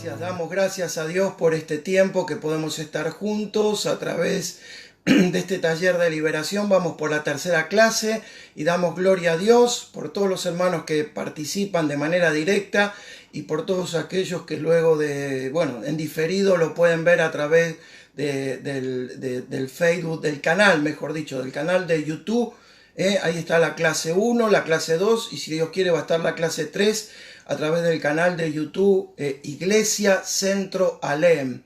Damos gracias a Dios por este tiempo que podemos estar juntos a través de este taller de liberación. Vamos por la tercera clase y damos gloria a Dios por todos los hermanos que participan de manera directa y por todos aquellos que luego en diferido lo pueden ver a través del Facebook, del canal de YouTube. Ahí está la clase 1, la clase 2 y si Dios quiere va a estar la clase 3 a través del canal de YouTube Iglesia Centro Alem.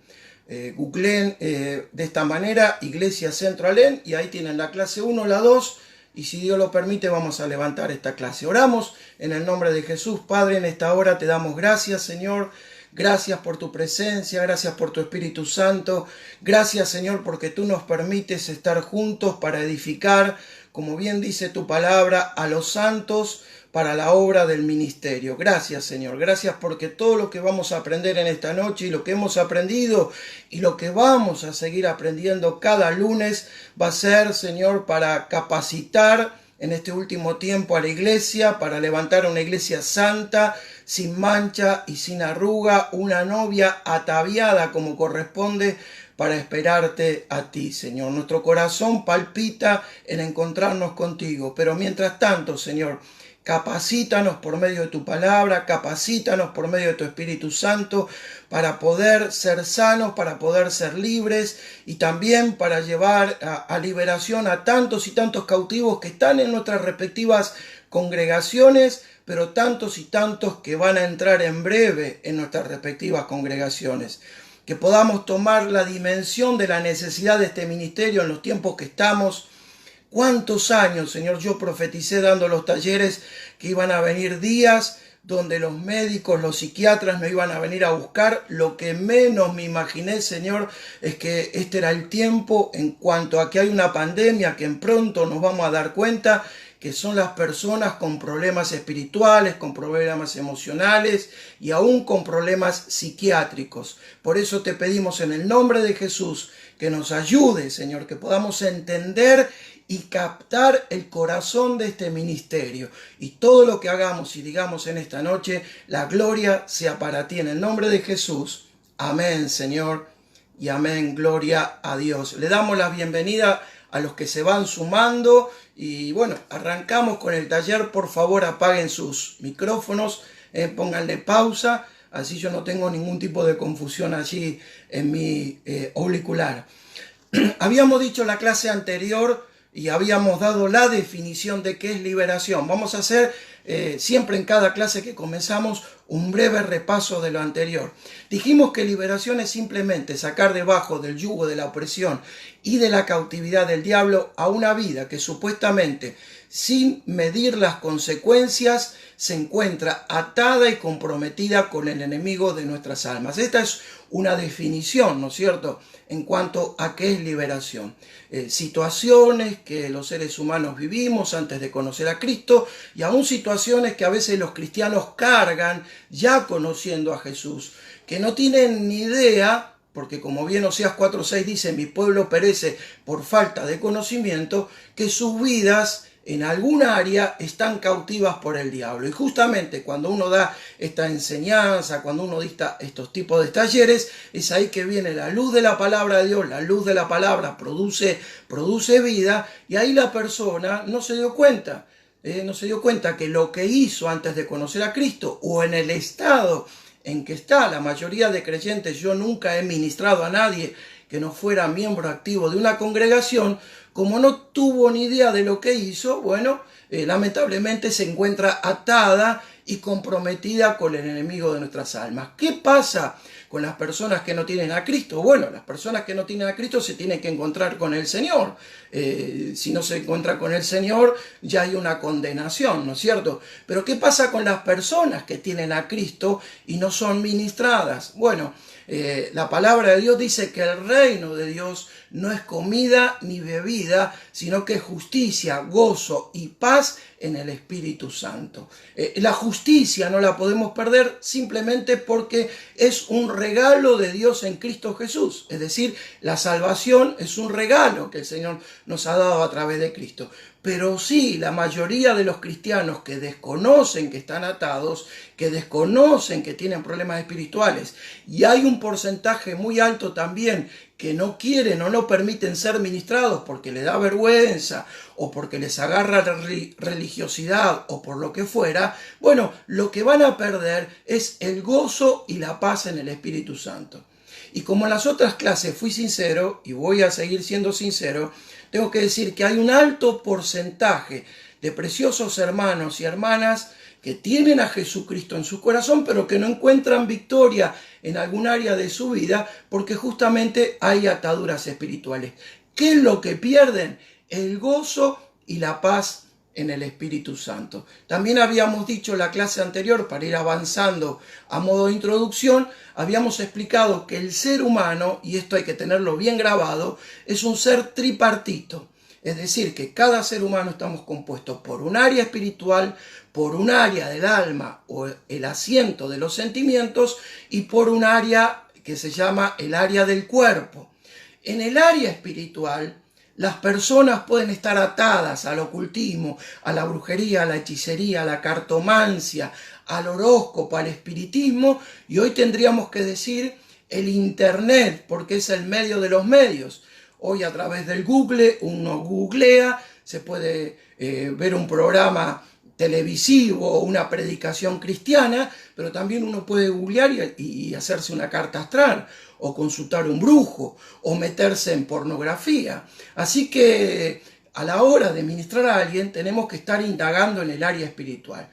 Googleen de esta manera Iglesia Centro Alem y ahí tienen la clase 1, la 2 y si Dios lo permite vamos a levantar esta clase. Oramos en el nombre de Jesús. Padre, en esta hora te damos gracias, Señor. Gracias por tu presencia, gracias por tu Espíritu Santo. Gracias, Señor, porque tú nos permites estar juntos para edificar, como bien dice tu palabra, a los santos para la obra del ministerio. Gracias, Señor. Gracias porque todo lo que vamos a aprender en esta noche y lo que hemos aprendido y lo que vamos a seguir aprendiendo cada lunes va a ser, Señor, para capacitar en este último tiempo a la iglesia, para levantar una iglesia santa, sin mancha y sin arruga, una novia ataviada como corresponde para esperarte a ti, Señor. Nuestro corazón palpita en encontrarnos contigo, pero mientras tanto, Señor, capacítanos por medio de tu palabra, capacítanos por medio de tu Espíritu Santo para poder ser sanos, para poder ser libres y también para llevar a liberación a tantos y tantos cautivos que están en nuestras respectivas congregaciones, pero tantos y tantos que van a entrar en breve en nuestras respectivas congregaciones. Que podamos tomar la dimensión de la necesidad de este ministerio en los tiempos que estamos. ¿Cuántos años, Señor, yo profeticé dando los talleres que iban a venir días donde los médicos, los psiquiatras me iban a venir a buscar? Lo que menos me imaginé, Señor, es que este era el tiempo en cuanto a que hay una pandemia que en pronto nos vamos a dar cuenta que son las personas con problemas espirituales, con problemas emocionales y aún con problemas psiquiátricos. Por eso te pedimos en el nombre de Jesús que nos ayude, Señor, que podamos entender y captar el corazón de este ministerio. Y todo lo que hagamos y digamos en esta noche, la gloria sea para ti. En el nombre de Jesús. Amén, Señor. Y amén. Gloria a Dios. Le damos la bienvenida a los que se van sumando. Y bueno, arrancamos con el taller. Por favor, apaguen sus micrófonos. Pónganle pausa. Así yo no tengo ningún tipo de confusión allí en mi auricular. Habíamos dicho en la clase anterior y habíamos dado la definición de qué es liberación. Vamos a hacer siempre en cada clase que comenzamos un breve repaso de lo anterior. Dijimos que liberación es simplemente sacar debajo del yugo de la opresión y de la cautividad del diablo a una vida que supuestamente, sin medir las consecuencias, se encuentra atada y comprometida con el enemigo de nuestras almas. Esta es una definición, ¿no es cierto?, en cuanto a qué es liberación. Situaciones que los seres humanos vivimos antes de conocer a Cristo y aún situaciones que a veces los cristianos cargan ya conociendo a Jesús, que no tienen ni idea, porque como bien Oseas 4:6 dice, mi pueblo perece por falta de conocimiento, que sus vidas en alguna área están cautivas por el diablo. Y justamente cuando uno da esta enseñanza, cuando uno dicta estos tipos de talleres, es ahí que viene la luz de la palabra de Dios. La luz de la palabra produce vida y ahí la persona no se dio cuenta. No se dio cuenta que lo que hizo antes de conocer a Cristo o en el estado en que está la mayoría de creyentes, yo nunca he ministrado a nadie que no fuera miembro activo de una congregación, como no tuvo ni idea de lo que hizo, lamentablemente se encuentra atada y comprometida con el enemigo de nuestras almas. ¿Qué pasa con las personas que no tienen a Cristo? Bueno, las personas que no tienen a Cristo se tienen que encontrar con el Señor. Si no se encuentra con el Señor, ya hay una condenación, ¿no es cierto? Pero ¿qué pasa con las personas que tienen a Cristo y no son ministradas? Bueno, la palabra de Dios dice que el reino de Dios no es comida ni bebida, sino que es justicia, gozo y paz en el Espíritu Santo. La justicia no la podemos perder simplemente porque es un regalo de Dios en Cristo Jesús. Es decir, la salvación es un regalo que el Señor nos ha dado a través de Cristo. pero sí, la mayoría de los cristianos que desconocen que están atados, que desconocen que tienen problemas espirituales, y hay un porcentaje muy alto también que no quieren o no permiten ser ministrados porque les da vergüenza o porque les agarra religiosidad o por lo que fuera, bueno, lo que van a perder es el gozo y la paz en el Espíritu Santo. Y como en las otras clases fui sincero, y voy a seguir siendo sincero, tengo que decir que hay un alto porcentaje de preciosos hermanos y hermanas que tienen a Jesucristo en su corazón, pero que no encuentran victoria en algún área de su vida porque justamente hay ataduras espirituales. ¿Qué es lo que pierden? El gozo y la paz en el Espíritu Santo. También habíamos dicho en la clase anterior, para ir avanzando a modo de introducción, habíamos explicado que el ser humano, y esto hay que tenerlo bien grabado, es un ser tripartito. Es decir, que cada ser humano estamos compuestos por un área espiritual, por un área del alma o el asiento de los sentimientos y por un área que se llama el área del cuerpo. En el área espiritual, las personas pueden estar atadas al ocultismo, a la brujería, a la hechicería, a la cartomancia, al horóscopo, al espiritismo, y hoy tendríamos que decir el Internet, porque es el medio de los medios. Hoy a través del Google, uno googlea, se puede ver un programa televisivo o una predicación cristiana, pero también uno puede googlear y hacerse una carta astral, o consultar un brujo, o meterse en pornografía. Así que a la hora de ministrar a alguien tenemos que estar indagando en el área espiritual.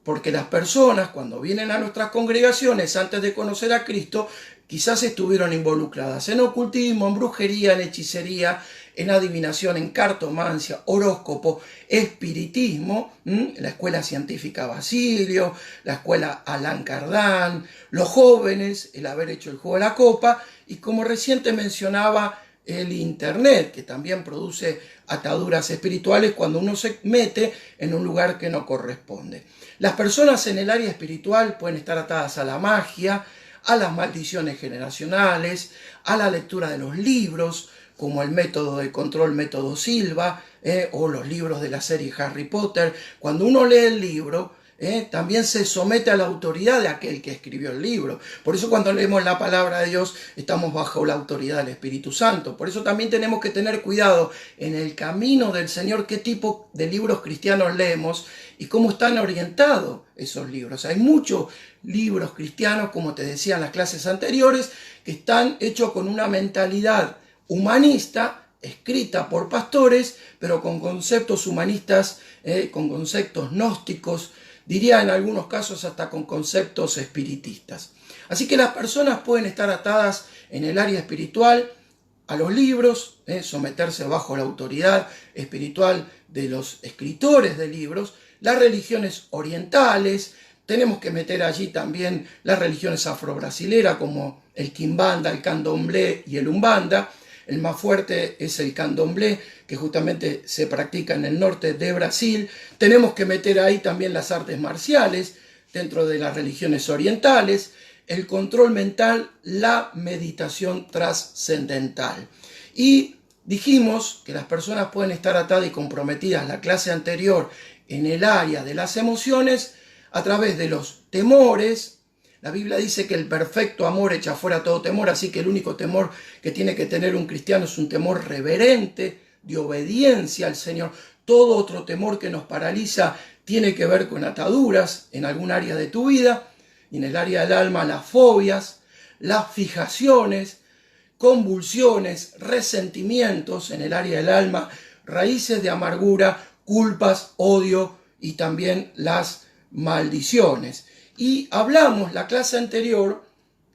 Porque las personas cuando vienen a nuestras congregaciones antes de conocer a Cristo, quizás estuvieron involucradas en ocultismo, en brujería, en hechicería, en adivinación, en cartomancia, horóscopo, espiritismo, la escuela científica Basilio, la escuela Allan Kardán, los jóvenes, el haber hecho el juego de la copa, y como reciente mencionaba, el Internet, que también produce ataduras espirituales cuando uno se mete en un lugar que no corresponde. Las personas en el área espiritual pueden estar atadas a la magia, a las maldiciones generacionales, a la lectura de los libros, como el método de control, método Silva, o los libros de la serie Harry Potter. Cuando uno lee el libro, también se somete a la autoridad de aquel que escribió el libro. Por eso cuando leemos la palabra de Dios estamos bajo la autoridad del Espíritu Santo. Por eso también tenemos que tener cuidado en el camino del Señor, qué tipo de libros cristianos leemos y cómo están orientados esos libros. Hay muchos libros cristianos, como te decía en las clases anteriores, que están hechos con una mentalidad humanista, escrita por pastores, pero con conceptos humanistas, con conceptos gnósticos, diría en algunos casos hasta con conceptos espiritistas. Así que las personas pueden estar atadas en el área espiritual a los libros, someterse bajo la autoridad espiritual de los escritores de libros, las religiones orientales. Tenemos que meter allí también las religiones afro-brasileras como el quimbanda, el candomblé y el umbanda. El más fuerte es el candomblé, que justamente se practica en el norte de Brasil. Tenemos que meter ahí también las artes marciales dentro de las religiones orientales, el control mental, la meditación trascendental. Y dijimos que las personas pueden estar atadas y comprometidas, la clase anterior, en el área de las emociones a través de los temores. La Biblia dice que el perfecto amor echa fuera todo temor, así que el único temor que tiene que tener un cristiano es un temor reverente, de obediencia al Señor. Todo otro temor que nos paraliza tiene que ver con ataduras en algún área de tu vida, y en el área del alma las fobias, las fijaciones, convulsiones, resentimientos en el área del alma, raíces de amargura, culpas, odio y también las maldiciones. Y hablamos la clase anterior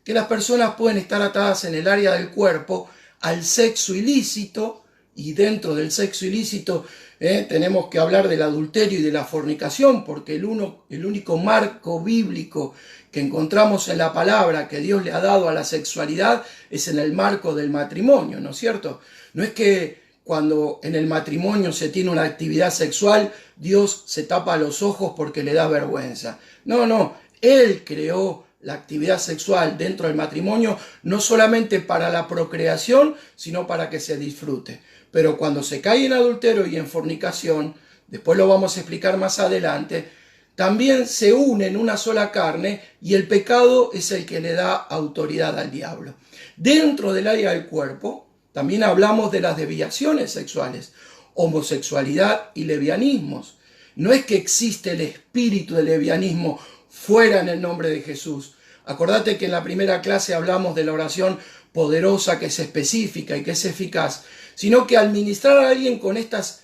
que las personas pueden estar atadas en el área del cuerpo al sexo ilícito, y dentro del sexo ilícito tenemos que hablar del adulterio y de la fornicación, porque el único marco bíblico que encontramos en la palabra que Dios le ha dado a la sexualidad es en el marco del matrimonio, ¿no es cierto? No es que cuando en el matrimonio se tiene una actividad sexual, Dios se tapa los ojos porque le da vergüenza. No. Él creó la actividad sexual dentro del matrimonio no solamente para la procreación, sino para que se disfrute. pero cuando se cae en adulterio y en fornicación, después lo vamos a explicar más adelante, también se une en una sola carne y el pecado es el que le da autoridad al diablo. Dentro del área del cuerpo también hablamos de las desviaciones sexuales, homosexualidad y lesbianismos. No es que existe el espíritu del lesbianismo fuera en el nombre de Jesús. Acordate que en la primera clase hablamos de la oración poderosa que es específica y que es eficaz, sino que al ministrar a alguien con estas,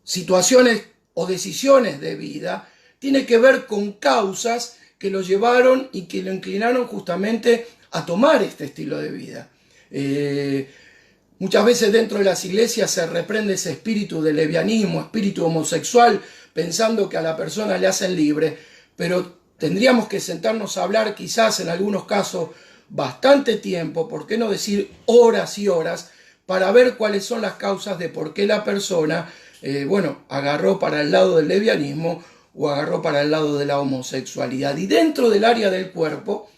situaciones o decisiones de vida, tiene que ver con causas que lo llevaron y que lo inclinaron justamente a tomar este estilo de vida. Muchas veces dentro de las iglesias se reprende ese espíritu de lesbianismo, espíritu homosexual, pensando que a la persona le hacen libre, pero tendríamos que sentarnos a hablar quizás en algunos casos bastante tiempo, por qué no decir horas y horas, para ver cuáles son las causas de por qué la persona, agarró para el lado del lesbianismo o agarró para el lado de la homosexualidad. Y dentro del área del cuerpo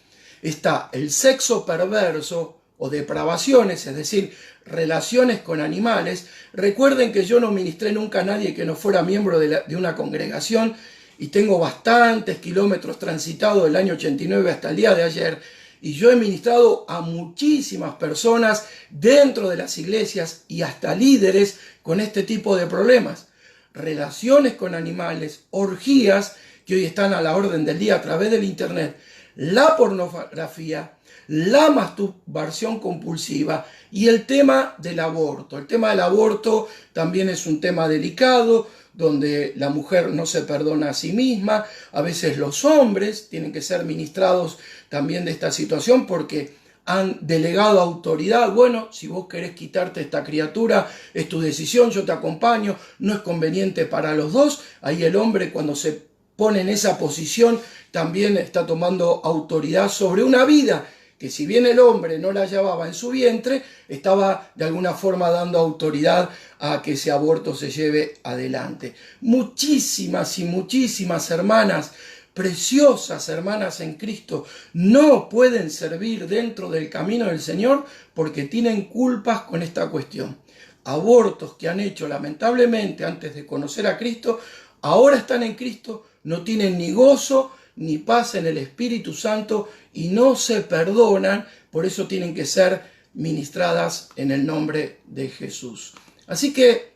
está el sexo perverso o depravaciones, es decir, relaciones con animales. Recuerden que yo no ministré nunca a nadie que no fuera miembro de una congregación y tengo bastantes kilómetros transitados del año 89 hasta el día de ayer y yo he ministrado a muchísimas personas dentro de las iglesias y hasta líderes con este tipo de problemas. Relaciones con animales, orgías que hoy están a la orden del día a través del internet, la pornografía, la masturbación compulsiva y el tema del aborto. El tema del aborto también es un tema delicado, donde la mujer no se perdona a sí misma. A veces los hombres tienen que ser ministrados también de esta situación porque han delegado autoridad. Bueno, si vos querés quitarte esta criatura, es tu decisión, yo te acompaño, no es conveniente para los dos. Ahí el hombre, cuando se pone en esa posición, también está tomando autoridad sobre una vida que, si bien el hombre no la llevaba en su vientre, estaba de alguna forma dando autoridad a que ese aborto se lleve adelante. Muchísimas y muchísimas hermanas, preciosas hermanas en Cristo, no pueden servir dentro del camino del Señor porque tienen culpas con esta cuestión. Abortos que han hecho lamentablemente antes de conocer a Cristo, ahora están en Cristo, no tienen ni gozo ni paz en el Espíritu Santo y no se perdonan, por eso tienen que ser ministradas en el nombre de Jesús. Así que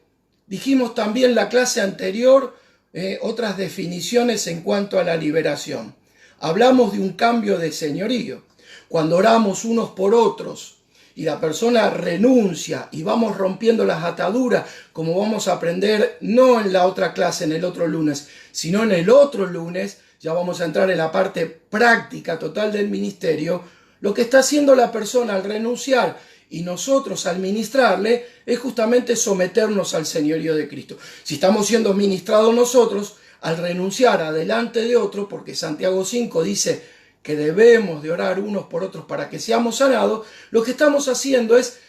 dijimos también en la clase anterior otras definiciones en cuanto a la liberación. Hablamos de un cambio de señorío. Cuando oramos unos por otros y la persona renuncia y vamos rompiendo las ataduras, como vamos a aprender no en la otra clase, en el otro lunes, sino en el otro lunes, ya vamos a entrar en la parte práctica total del ministerio. Lo que está haciendo la persona al renunciar y nosotros al ministrarle es justamente someternos al señorío de Cristo. Si estamos siendo ministrados nosotros, al renunciar adelante de otro, porque Santiago 5 dice que debemos de orar unos por otros para que seamos sanados, lo que estamos haciendo es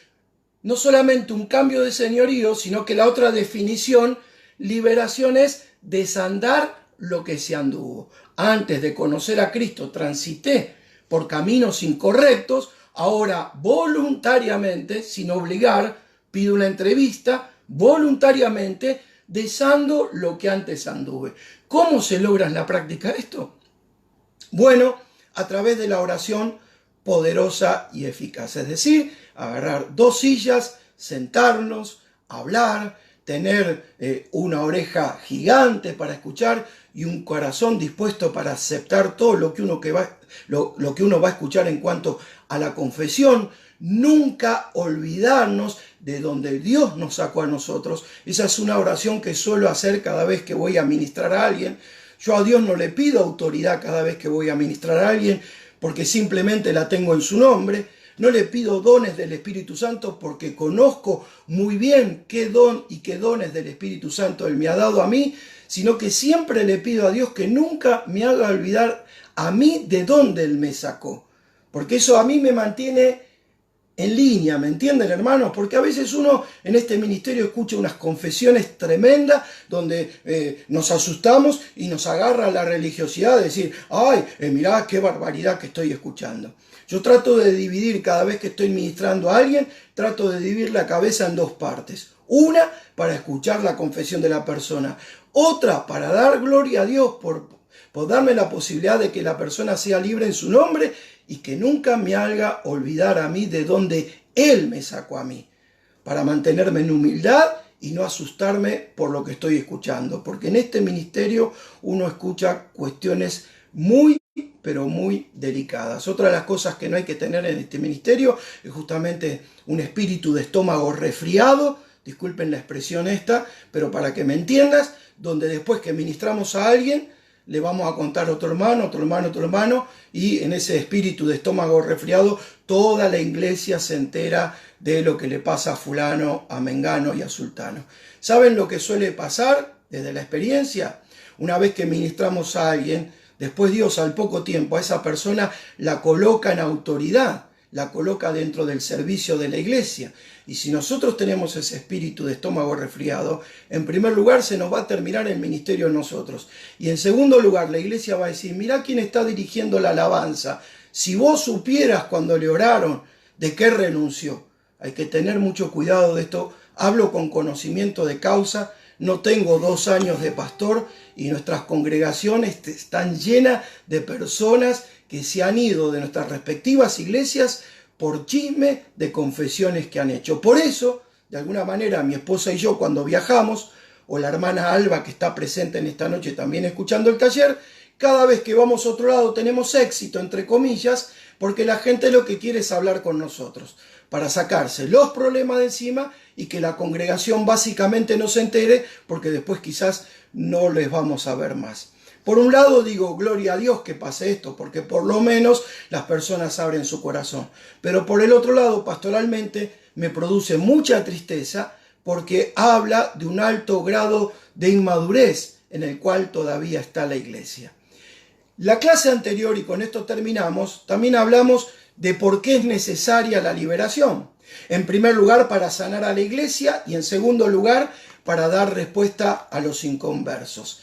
no solamente un cambio de señorío, sino que la otra definición, liberación, es desandar lo que se anduvo. Antes de conocer a Cristo transité por caminos incorrectos, ahora voluntariamente, sin obligar, pido una entrevista, voluntariamente desando lo que antes anduve. ¿Cómo se logra en la práctica esto? Bueno, a través de la oración poderosa y eficaz. Es decir, agarrar dos sillas, sentarnos, hablar, tener una oreja gigante para escuchar y un corazón dispuesto para aceptar todo lo que uno va a escuchar en cuanto a la confesión. Nunca olvidarnos de donde Dios nos sacó a nosotros. Esa es una oración que suelo hacer cada vez que voy a ministrar a alguien. Yo a Dios no le pido autoridad cada vez que voy a ministrar a alguien porque simplemente la tengo en su nombre. No le pido dones del Espíritu Santo porque conozco muy bien qué don y qué dones del Espíritu Santo Él me ha dado a mí, sino que siempre le pido a Dios que nunca me haga olvidar a mí de dónde Él me sacó. Porque eso a mí me mantiene en línea, ¿me entienden, hermanos? Porque a veces uno en este ministerio escucha unas confesiones tremendas donde nos asustamos y nos agarra la religiosidad de decir, ay, mirá qué barbaridad que estoy escuchando. Yo trato de dividir cada vez que estoy ministrando a alguien, trato de dividir la cabeza en dos partes. Una para escuchar la confesión de la persona. Otra para dar gloria a Dios por darme la posibilidad de que la persona sea libre en su nombre y que nunca me haga olvidar a mí de donde Él me sacó a mí. Para mantenerme en humildad y no asustarme por lo que estoy escuchando. Porque en este ministerio uno escucha cuestiones muy, pero muy delicadas. Otra de las cosas que no hay que tener en este ministerio es justamente un espíritu de estómago resfriado, disculpen la expresión esta, pero para que me entiendas, donde después que ministramos a alguien, le vamos a contar a otro hermano, otro hermano, otro hermano, y en ese espíritu de estómago resfriado, toda la iglesia se entera de lo que le pasa a fulano, a mengano y a sultano. ¿Saben lo que suele pasar desde la experiencia? Una vez que ministramos a alguien, después Dios al poco tiempo a esa persona la coloca en autoridad, la coloca dentro del servicio de la iglesia. Y si nosotros tenemos ese espíritu de estómago resfriado, en primer lugar se nos va a terminar el ministerio en nosotros. Y en segundo lugar, la iglesia va a decir, mirá quién está dirigiendo la alabanza. Si vos supieras cuando le oraron de qué renunció. Hay que tener mucho cuidado de esto. Hablo con conocimiento de causa. No tengo 2 años de pastor y nuestras congregaciones están llenas de personas que se han ido de nuestras respectivas iglesias por chisme de confesiones que han hecho. Por eso, de alguna manera, mi esposa y yo cuando viajamos, o la hermana Alba que está presente en esta noche también escuchando el taller, cada vez que vamos a otro lado tenemos éxito, entre comillas, porque la gente lo que quiere es hablar con nosotros, para sacarse los problemas de encima y que la congregación básicamente no se entere, porque después quizás no les vamos a ver más. Por un lado digo, gloria a Dios que pase esto, porque por lo menos las personas abren su corazón. Pero por el otro lado, pastoralmente, me produce mucha tristeza porque habla de un alto grado de inmadurez en el cual todavía está la iglesia. La clase anterior, y con esto terminamos, también hablamos de por qué es necesaria la liberación. En primer lugar, para sanar a la iglesia y en segundo lugar, para dar respuesta a los inconversos.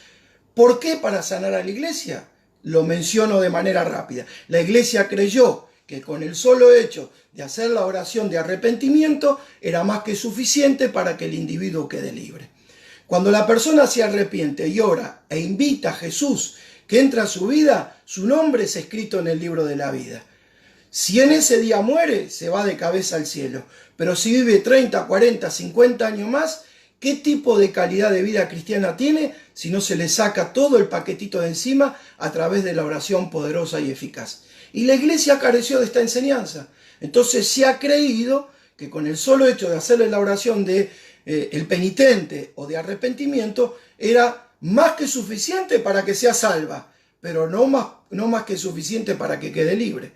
¿Por qué para sanar a la iglesia? Lo menciono de manera rápida. La iglesia creyó que con el solo hecho de hacer la oración de arrepentimiento era más que suficiente para que el individuo quede libre. Cuando la persona se arrepiente y ora e invita a Jesús que entra a su vida, su nombre es escrito en el libro de la vida. Si en ese día muere, se va de cabeza al cielo. Pero si vive 30, 40, 50 años más, ¿qué tipo de calidad de vida cristiana tiene si no se le saca todo el paquetito de encima a través de la oración poderosa y eficaz? Y la iglesia careció de esta enseñanza. Entonces se ha creído que con el solo hecho de hacerle la oración de el penitente o de arrepentimiento era más que suficiente para que sea salva, pero no más que suficiente para que quede libre.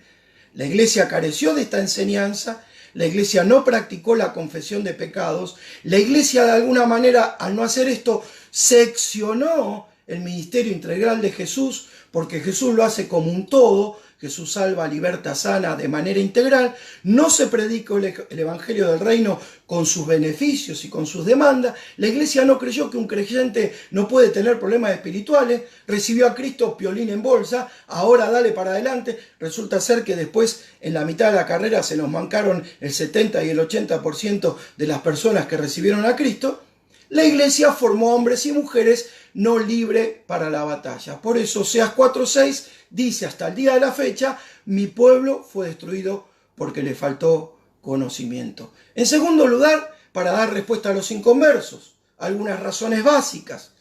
La iglesia careció de esta enseñanza. La iglesia no practicó la confesión de pecados. La iglesia de alguna manera, al no hacer esto, seccionó el ministerio integral de Jesús, porque Jesús lo hace como un todo. Jesús salva, liberta, sana de manera integral. No se predicó el evangelio del reino con sus beneficios y con sus demandas. La iglesia no creyó que un creyente no puede tener problemas espirituales. Recibió a Cristo piolín en bolsa, ahora dale para adelante. Resulta ser que después, en la mitad de la carrera, se nos mancaron el 70 y el 80% de las personas que recibieron a Cristo. La iglesia formó hombres y mujeres no libres para la batalla. Por eso, Oseas 4:6 dice hasta el día de la fecha, mi pueblo fue destruido porque le faltó conocimiento. En segundo lugar, para dar respuesta a los inconversos, algunas razones básicas: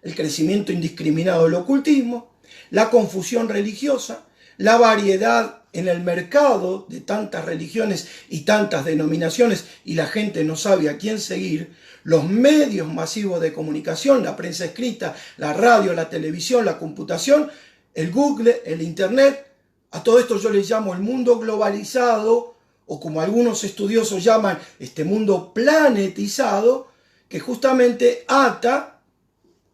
el crecimiento indiscriminado del ocultismo, la confusión religiosa, la variedad en el mercado de tantas religiones y tantas denominaciones y la gente no sabe a quién seguir, los medios masivos de comunicación, la prensa escrita, la radio, la televisión, la computación, el Google, el Internet. A todo esto yo les llamo el mundo globalizado, o como algunos estudiosos llaman, este mundo planetizado, que justamente ata,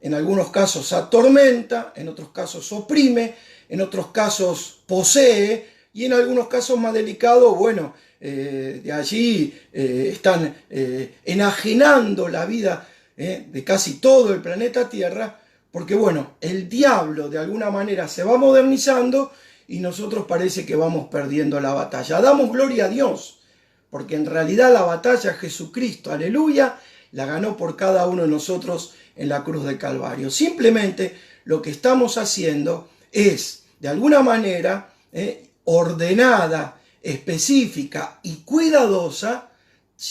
en algunos casos atormenta, en otros casos oprime, en otros casos posee, y en algunos casos más delicados, bueno, de allí están enajenando la vida de casi todo el planeta Tierra, porque bueno, el diablo de alguna manera se va modernizando y nosotros parece que vamos perdiendo la batalla. Damos gloria a Dios, porque en realidad la batalla Jesucristo, aleluya, la ganó por cada uno de nosotros en la cruz de Calvario. Simplemente lo que estamos haciendo es, de alguna manera, ordenada, específica y cuidadosa,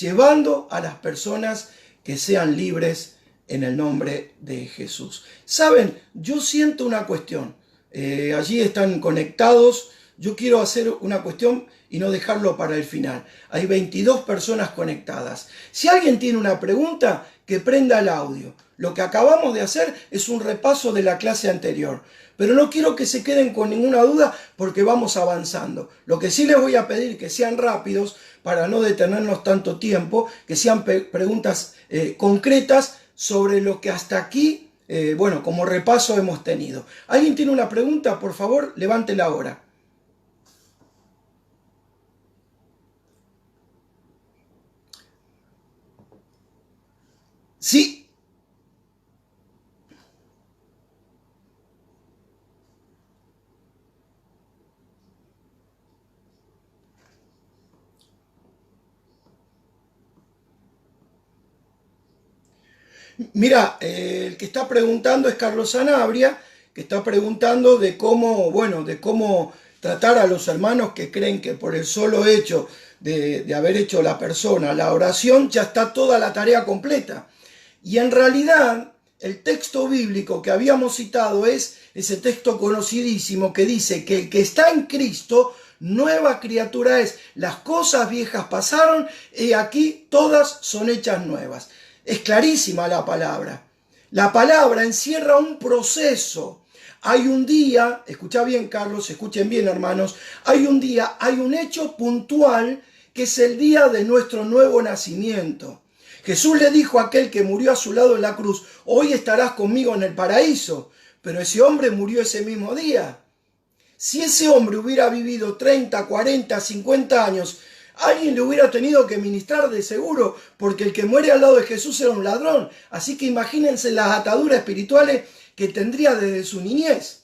llevando a las personas que sean libres en el nombre de Jesús. Saben, yo siento una cuestión. Allí están conectados. Yo quiero hacer una cuestión y no dejarlo para el final. Hay 22 personas conectadas. Si alguien tiene una pregunta, que prenda el audio. Lo que acabamos de hacer es un repaso de la clase anterior. Pero no quiero que se queden con ninguna duda porque vamos avanzando. Lo que sí les voy a pedir que sean rápidos para no detenernos tanto tiempo, que sean preguntas concretas sobre lo que hasta aquí, como repaso hemos tenido. ¿Alguien tiene una pregunta? Por favor, levántela ahora. Sí. Mira, el que está preguntando es Carlos Sanabria, que está preguntando de cómo tratar a los hermanos que creen que por el solo hecho de haber hecho la persona la oración ya está toda la tarea completa. Y en realidad el texto bíblico que habíamos citado es ese texto conocidísimo que dice que el que está en Cristo, nueva criatura es. Las cosas viejas pasaron y aquí todas son hechas nuevas. Es clarísima la palabra. La palabra encierra un proceso. Hay un día, escucha bien Carlos, escuchen bien hermanos, hay un día, hay un hecho puntual que es el día de nuestro nuevo nacimiento. Jesús le dijo a aquel que murió a su lado en la cruz, hoy estarás conmigo en el paraíso, pero ese hombre murió ese mismo día. Si ese hombre hubiera vivido 30, 40, 50 años, alguien le hubiera tenido que ministrar de seguro, porque el que muere al lado de Jesús era un ladrón. Así que imagínense las ataduras espirituales que tendría desde su niñez.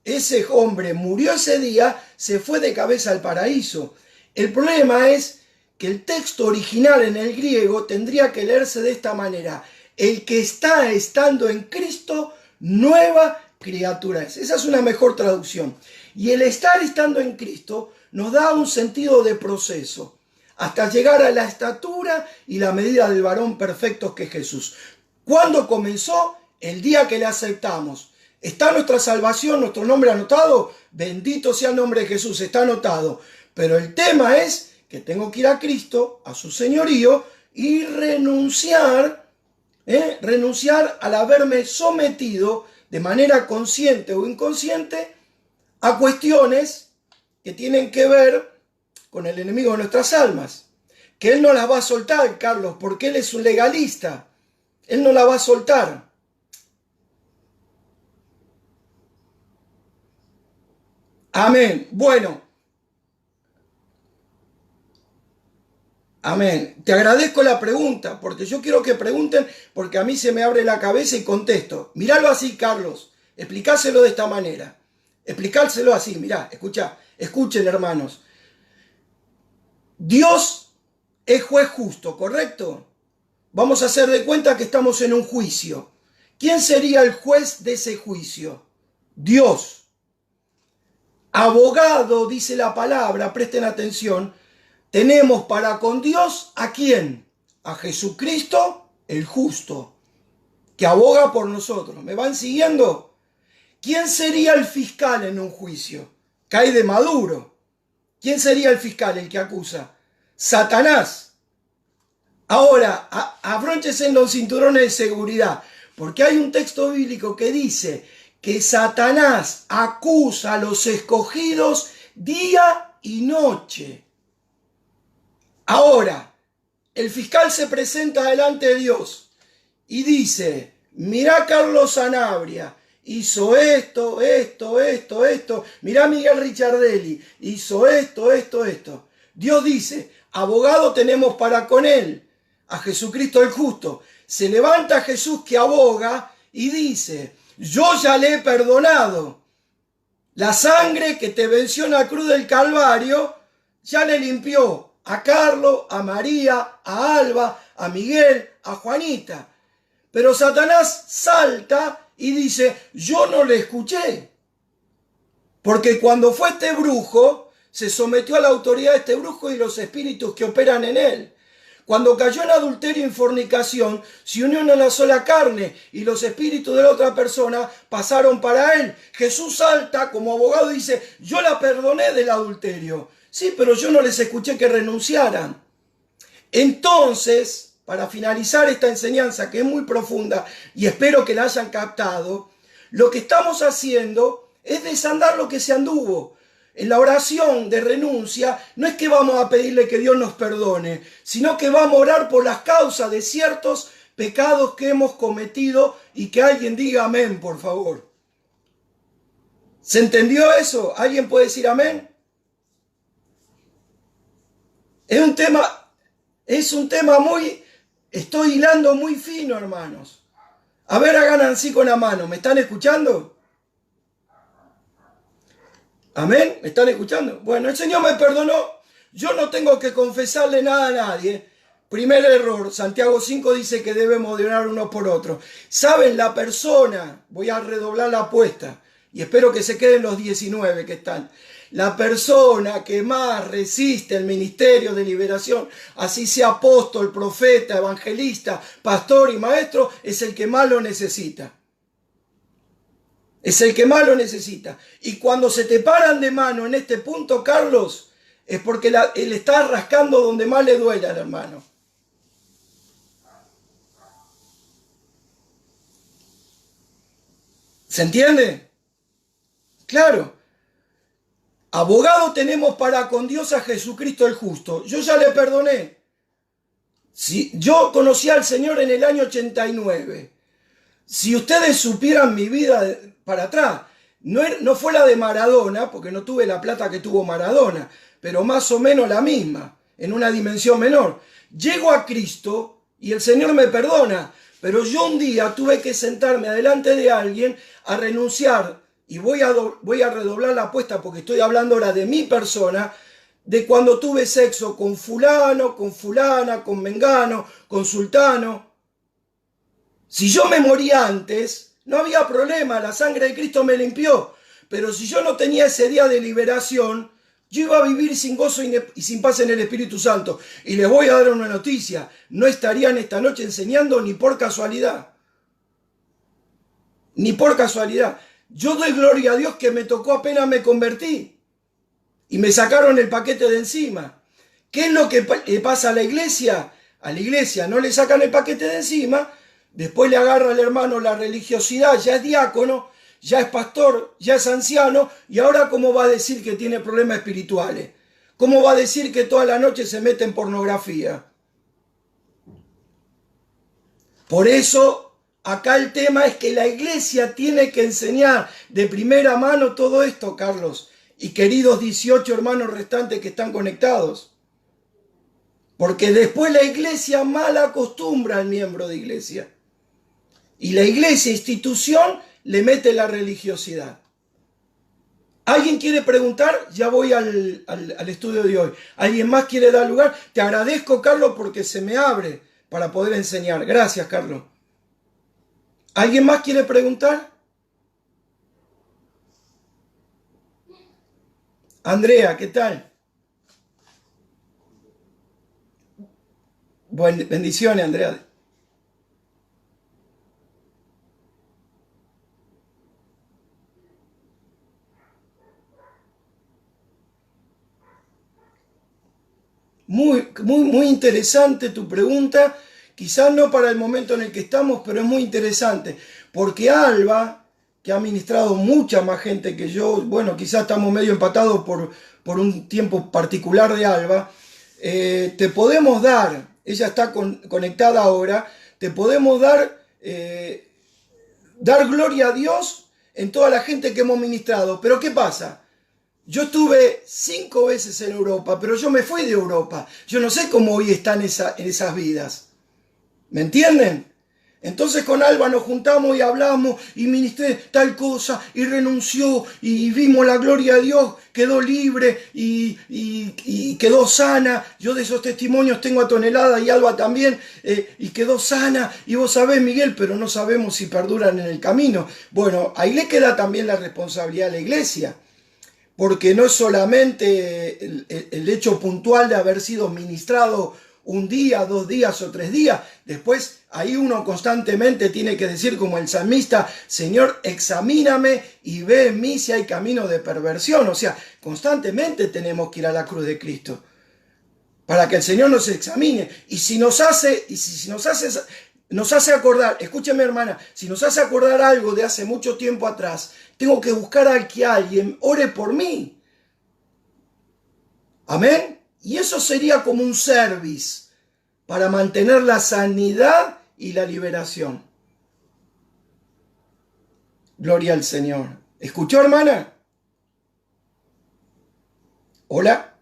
Ese hombre murió ese día, se fue de cabeza al paraíso. El problema es que el texto original en el griego tendría que leerse de esta manera. El que está estando en Cristo, nueva criatura es. Esa es una mejor traducción. Y el estar estando en Cristo nos da un sentido de proceso, hasta llegar a la estatura y la medida del varón perfecto que es Jesús. ¿Cuándo comenzó? El día que le aceptamos. ¿Está nuestra salvación, nuestro nombre anotado? Bendito sea el nombre de Jesús, está anotado. Pero el tema es que tengo que ir a Cristo, a su señorío, y renunciar al haberme sometido de manera consciente o inconsciente a cuestiones que tienen que ver con el enemigo de nuestras almas. Que él no las va a soltar, Carlos, porque él es un legalista. Él no la va a soltar. Amén. Bueno. Amén. Te agradezco la pregunta, porque yo quiero que pregunten, porque a mí se me abre la cabeza y contesto. Míralo así, Carlos. Explicáselo de esta manera. Explicárselo así, mirá, escuchen hermanos. Dios es juez justo, ¿correcto? Vamos a hacer de cuenta que estamos en un juicio. ¿Quién sería el juez de ese juicio? Dios. Abogado, dice la palabra, presten atención, tenemos para con Dios ¿a quién? A Jesucristo, el justo, que aboga por nosotros. ¿Me van siguiendo? ¿Quién sería el fiscal en un juicio? Cae de Maduro. ¿Quién sería el fiscal, el que acusa? Satanás. Ahora, abróchense en los cinturones de seguridad, porque hay un texto bíblico que dice que Satanás acusa a los escogidos día y noche. Ahora, el fiscal se presenta delante de Dios y dice, mirá Carlos Sanabria, hizo esto. Mirá Miguel Richardelli, hizo esto. Dios dice, abogado tenemos para con él, a Jesucristo el justo. Se levanta Jesús que aboga y dice, yo ya le he perdonado. La sangre que te venció en la cruz del Calvario ya le limpió a Carlos, a María, a Alba, a Miguel, a Juanita. Pero Satanás salta y dice, yo no le escuché. Porque cuando fue este brujo, se sometió a la autoridad de este brujo y los espíritus que operan en él. Cuando cayó en adulterio y en fornicación, se unió en una sola carne y los espíritus de la otra persona pasaron para él. Jesús salta como abogado y dice, yo la perdoné del adulterio. Sí, pero yo no les escuché que renunciaran. Entonces, para finalizar esta enseñanza que es muy profunda y espero que la hayan captado, lo que estamos haciendo es desandar lo que se anduvo. En la oración de renuncia no es que vamos a pedirle que Dios nos perdone, sino que vamos a orar por las causas de ciertos pecados que hemos cometido y que alguien diga amén, por favor. ¿Se entendió eso? ¿Alguien puede decir amén? Es un tema muy, estoy hilando muy fino, hermanos. A ver, hagan así con la mano, ¿me están escuchando? Amén, ¿me están escuchando? Bueno, el Señor me perdonó, yo no tengo que confesarle nada a nadie. Primer error, Santiago 5 dice que debemos de orar uno por otro. ¿Saben? La persona, voy a redoblar la apuesta y espero que se queden los 19 que están. La persona que más resiste el ministerio de liberación, así sea apóstol, profeta, evangelista, pastor y maestro, es el que más lo necesita. Es el que más lo necesita. Y cuando se te paran de mano en este punto, Carlos, es porque él está rascando donde más le duele al hermano. ¿Se entiende? Claro. Abogado tenemos para con Dios a Jesucristo el justo. Yo ya le perdoné. Si yo conocí al Señor en el año 89. Si ustedes supieran mi vida para atrás, no fue la de Maradona, porque no tuve la plata que tuvo Maradona, pero más o menos la misma, en una dimensión menor. Llego a Cristo y el Señor me perdona, pero yo un día tuve que sentarme adelante de alguien a renunciar, y voy a redoblar la apuesta porque estoy hablando ahora de mi persona, de cuando tuve sexo con fulano, con fulana, con mengano, con sultano. Si yo me moría antes, no había problema, la sangre de Cristo me limpió. Pero si yo no tenía ese día de liberación, yo iba a vivir sin gozo y sin paz en el Espíritu Santo. Y les voy a dar una noticia, no estarían esta noche enseñando ni por casualidad. Ni por casualidad. Yo doy gloria a Dios que me tocó apenas me convertí. Y me sacaron el paquete de encima. ¿Qué es lo que le pasa a la iglesia? A la iglesia no le sacan el paquete de encima. Después le agarra al hermano la religiosidad, ya es diácono, ya es pastor, ya es anciano, y ahora ¿cómo va a decir que tiene problemas espirituales? ¿Cómo va a decir que toda la noche se mete en pornografía? Por eso, acá el tema es que la iglesia tiene que enseñar de primera mano todo esto, Carlos, y queridos 18 hermanos restantes que están conectados. Porque después la iglesia mal acostumbra al miembro de iglesia. Y la iglesia, institución, le mete la religiosidad. ¿Alguien quiere preguntar? Ya voy al estudio de hoy. ¿Alguien más quiere dar lugar? Te agradezco, Carlos, porque se me abre para poder enseñar. Gracias, Carlos. ¿Alguien más quiere preguntar? Andrea, ¿qué tal? Bendiciones, Andrea. Muy interesante tu pregunta, quizás no para el momento en el que estamos, pero es muy interesante, porque Alba, que ha ministrado mucha más gente que yo, bueno, quizás estamos medio empatados por un tiempo particular de Alba, te podemos dar, ella está conectada ahora, te podemos dar gloria a Dios en toda la gente que hemos ministrado, pero ¿qué pasa? Yo estuve 5 veces en Europa, pero yo me fui de Europa. Yo no sé cómo hoy están en esas vidas. ¿Me entienden? Entonces con Alba nos juntamos y hablamos y ministré tal cosa y renunció y vimos la gloria de Dios, quedó libre y quedó sana. Yo de esos testimonios tengo a tonelada y Alba también, y quedó sana. Y vos sabés, Miguel, pero no sabemos si perduran en el camino. Bueno, ahí le queda también la responsabilidad a la iglesia, porque no es solamente el hecho puntual de haber sido ministrado un día, 2 días o 3 días. Después ahí uno constantemente tiene que decir como el salmista: Señor, examíname y ve en mí si hay camino de perversión. O sea, constantemente tenemos que ir a la cruz de Cristo para que el Señor nos examine. Y si nos hace acordar, escúcheme hermana, si nos hace acordar algo de hace mucho tiempo atrás, tengo que buscar a que alguien ore por mí. Amén. Y eso sería como un service para mantener la sanidad y la liberación. Gloria al Señor. ¿Escuchó, hermana? ¿Hola?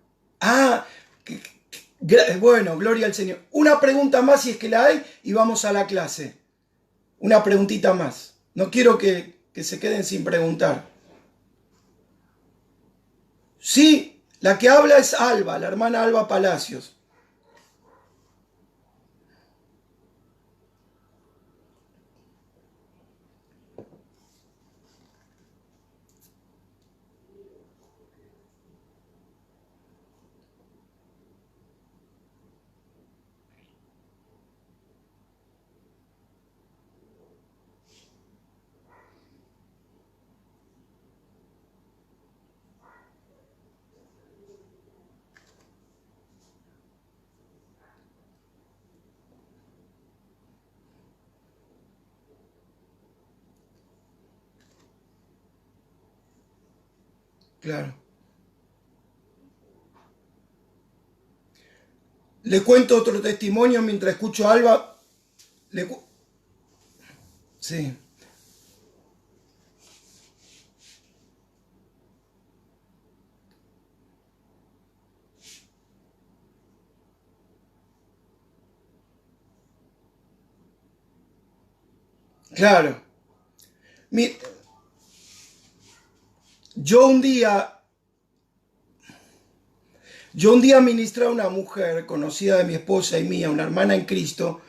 Bueno, gloria al Señor. Una pregunta más si es que la hay y vamos a la clase. Una preguntita más. No quiero que se queden sin preguntar. Sí. La que habla es Alba, la hermana Alba Palacios. Claro. Le cuento otro testimonio mientras escucho a Alba. Sí. Claro. Yo un día ministré a una mujer conocida de mi esposa y mía, una hermana en Cristo,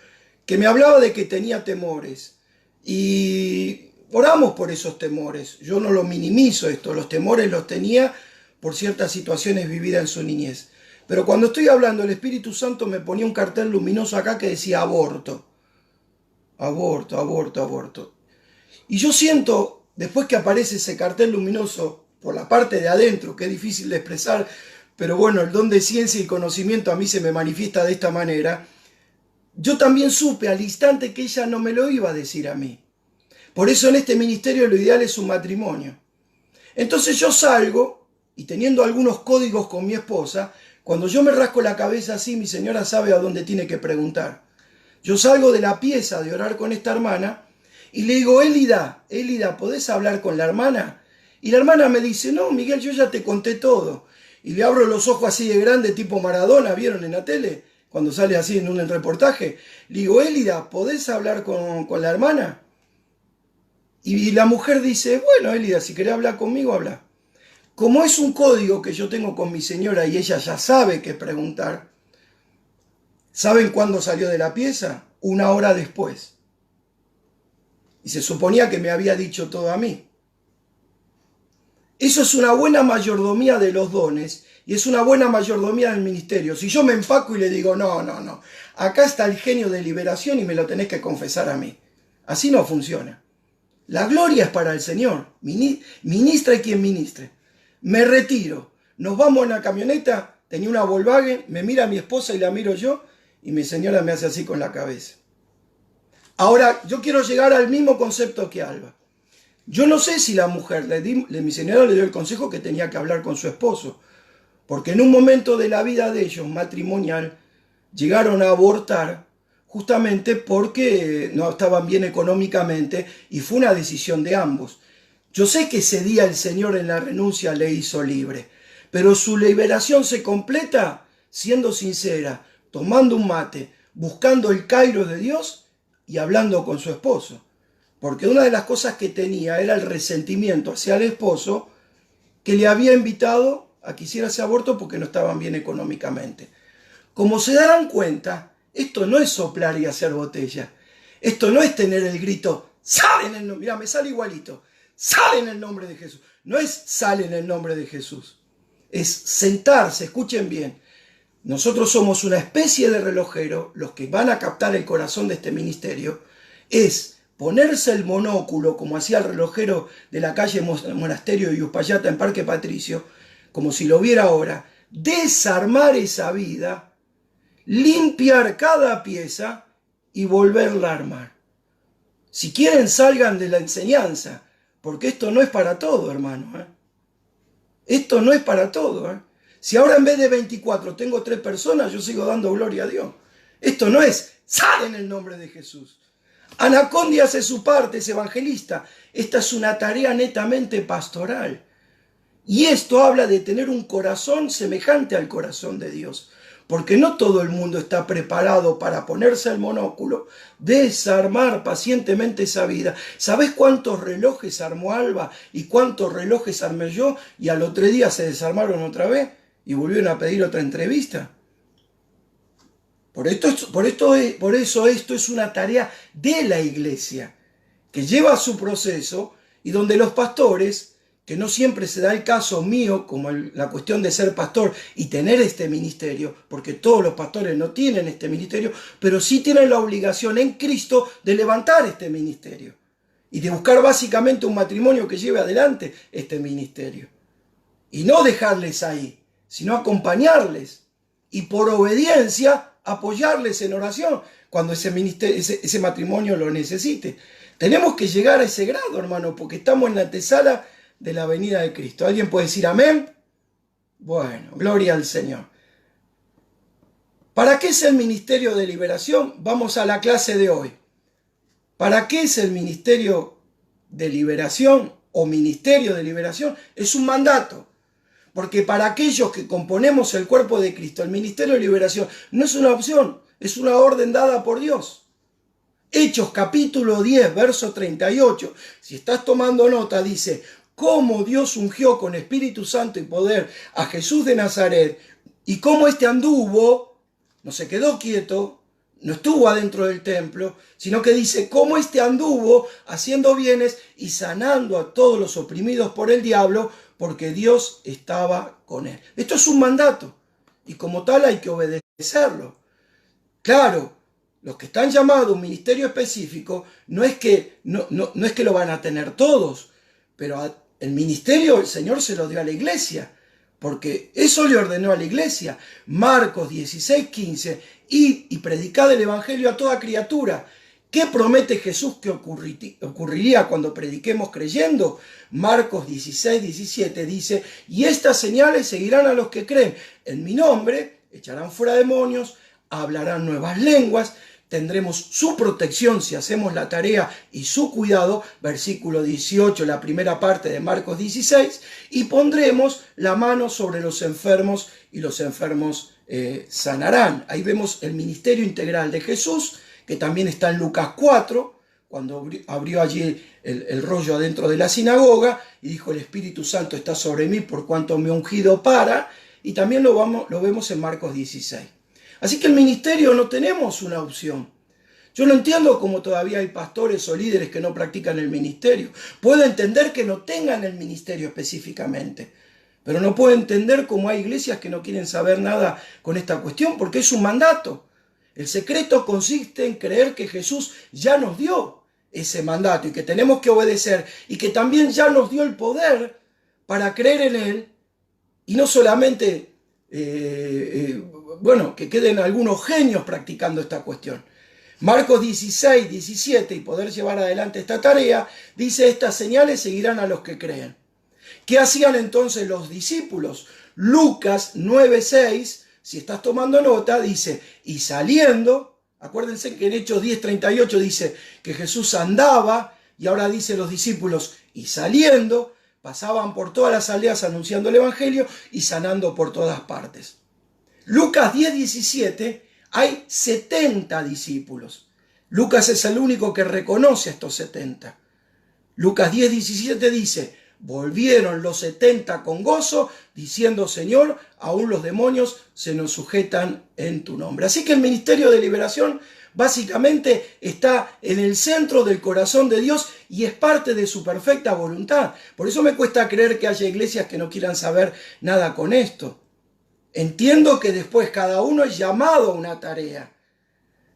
que me hablaba de que tenía temores. Y oramos por esos temores. Yo no lo minimizo esto, los temores los tenía por ciertas situaciones vividas en su niñez. Pero cuando estoy hablando, el Espíritu Santo me ponía un cartel luminoso acá que decía aborto. Aborto, aborto, aborto. Y yo siento, después que aparece ese cartel luminoso por la parte de adentro, que es difícil de expresar, pero bueno, el don de ciencia y conocimiento a mí se me manifiesta de esta manera, yo también supe al instante que ella no me lo iba a decir a mí. Por eso en este ministerio lo ideal es un matrimonio. Entonces yo salgo, y teniendo algunos códigos con mi esposa, cuando yo me rasco la cabeza así, mi señora sabe a dónde tiene que preguntar. Yo salgo de la pieza de orar con esta hermana y le digo: Elida, ¿podés hablar con la hermana? Y la hermana me dice: no, Miguel, yo ya te conté todo. Y le abro los ojos así de grande, tipo Maradona, ¿vieron en la tele? Cuando sale así en un reportaje. Le digo: Elida, ¿podés hablar con la hermana? Y la mujer dice: bueno, Elida, si querés hablar conmigo, habla. Como es un código que yo tengo con mi señora y ella ya sabe qué preguntar, ¿saben cuándo salió de la pieza? 1 hora después. Y se suponía que me había dicho todo a mí. Eso es una buena mayordomía de los dones y es una buena mayordomía del ministerio. Si yo me empaco y le digo: no, acá está el genio de liberación y me lo tenés que confesar a mí. Así no funciona. La gloria es para el Señor. Ministra y quien ministre. Me retiro. Nos vamos en la camioneta. Tenía una Volkswagen. Me mira mi esposa y la miro yo. Y mi señora me hace así con la cabeza. Ahora, yo quiero llegar al mismo concepto que Alba. Yo no sé si la mujer, mi señora le dio el consejo que tenía que hablar con su esposo. Porque en un momento de la vida de ellos, matrimonial, llegaron a abortar justamente porque no estaban bien económicamente y fue una decisión de ambos. Yo sé que ese día el Señor en la renuncia le hizo libre, pero su liberación se completa siendo sincera, tomando un mate, buscando el Kairos de Dios y hablando con su esposo. Porque una de las cosas que tenía era el resentimiento hacia el esposo, que le había invitado a que hiciera ese aborto porque no estaban bien económicamente. Como se darán cuenta, esto no es soplar y hacer botella. Esto no es tener el grito, sale en el nombre, mirá, me sale igualito, sale en el nombre de Jesús. No es sale en el nombre de Jesús. Es sentarse, escuchen bien. Nosotros somos una especie de relojero, los que van a captar el corazón de este ministerio, es ponerse el monóculo, como hacía el relojero de la calle Monasterio de Uspallata en Parque Patricio, como si lo viera ahora, desarmar esa vida, limpiar cada pieza y volverla a armar. Si quieren, salgan de la enseñanza, porque esto no es para todo, hermano. Esto no es para todo. Si ahora en vez de 24 tengo 3 personas, yo sigo dando gloria a Dios. Esto no es, sale en el nombre de Jesús. Anacondi hace su parte, es evangelista. Esta es una tarea netamente pastoral. Y esto habla de tener un corazón semejante al corazón de Dios. Porque no todo el mundo está preparado para ponerse el monóculo, desarmar pacientemente esa vida. ¿Sabés cuántos relojes armó Alba y cuántos relojes armé yo? Y al otro día se desarmaron otra vez y volvieron a pedir otra entrevista. Por eso esto es una tarea de la iglesia, que lleva su proceso y donde los pastores, que no siempre se da el caso mío, como la cuestión de ser pastor y tener este ministerio, porque todos los pastores no tienen este ministerio, pero sí tienen la obligación en Cristo de levantar este ministerio y de buscar básicamente un matrimonio que lleve adelante este ministerio. Y no dejarles ahí, sino acompañarles y por obediencia apoyarles en oración cuando ese matrimonio lo necesite. Tenemos que llegar a ese grado, hermano, porque estamos en la antesala de la venida de Cristo. ¿Alguien puede decir amén? Bueno, gloria al Señor. ¿Para qué es el ministerio de liberación? Vamos a la clase de hoy. ¿Para qué es el ministerio de liberación o ministerio de liberación? Es un mandato. Porque para aquellos que componemos el cuerpo de Cristo, el ministerio de liberación no es una opción, es una orden dada por Dios. Hechos capítulo 10, verso 38. Si estás tomando nota, dice: cómo Dios ungió con Espíritu Santo y poder a Jesús de Nazaret, y cómo éste anduvo, no se quedó quieto, no estuvo adentro del templo, sino que dice cómo éste anduvo haciendo bienes y sanando a todos los oprimidos por el diablo, porque Dios estaba con él. Esto es un mandato, y como tal hay que obedecerlo. Claro, los que están llamados a un ministerio específico, no es que lo van a tener todos, pero el ministerio el Señor se lo dio a la iglesia, porque eso le ordenó a la iglesia. Marcos 16, 15, id y predicad el evangelio a toda criatura. ¿Qué promete Jesús que ocurriría cuando prediquemos creyendo? Marcos 16, 17 dice: y estas señales seguirán a los que creen. En mi nombre echarán fuera demonios, hablarán nuevas lenguas, tendremos su protección si hacemos la tarea y su cuidado, versículo 18, la primera parte de Marcos 16, y pondremos la mano sobre los enfermos y los enfermos sanarán. Ahí vemos el ministerio integral de Jesús, que también está en Lucas 4, cuando abrió allí el rollo adentro de la sinagoga y dijo: el Espíritu Santo está sobre mí por cuanto me ha ungido para, y también lo vemos en Marcos 16. Así que el ministerio no tenemos una opción. Yo no entiendo cómo todavía hay pastores o líderes que no practican el ministerio. Puedo entender que no tengan el ministerio específicamente, pero no puedo entender cómo hay iglesias que no quieren saber nada con esta cuestión, porque es un mandato. El secreto consiste en creer que Jesús ya nos dio ese mandato y que tenemos que obedecer, y que también ya nos dio el poder para creer en Él, y no solamente que queden algunos genios practicando esta cuestión. Marcos 16, 17, y poder llevar adelante esta tarea, dice: estas señales seguirán a los que creen. ¿Qué hacían entonces los discípulos? Lucas 9, 6, si estás tomando nota, dice: y saliendo, acuérdense que en Hechos 10, 38 dice que Jesús andaba, y ahora dice los discípulos: y saliendo, pasaban por todas las aldeas anunciando el evangelio y sanando por todas partes. Lucas 10, 17, hay 70 discípulos. Lucas es el único que reconoce a estos 70. Lucas 10:17 dice: volvieron los 70 con gozo, diciendo: Señor, aún los demonios se nos sujetan en tu nombre. Así que el ministerio de liberación básicamente está en el centro del corazón de Dios y es parte de su perfecta voluntad. Por eso me cuesta creer que haya iglesias que no quieran saber nada con esto. Entiendo que después cada uno es llamado a una tarea.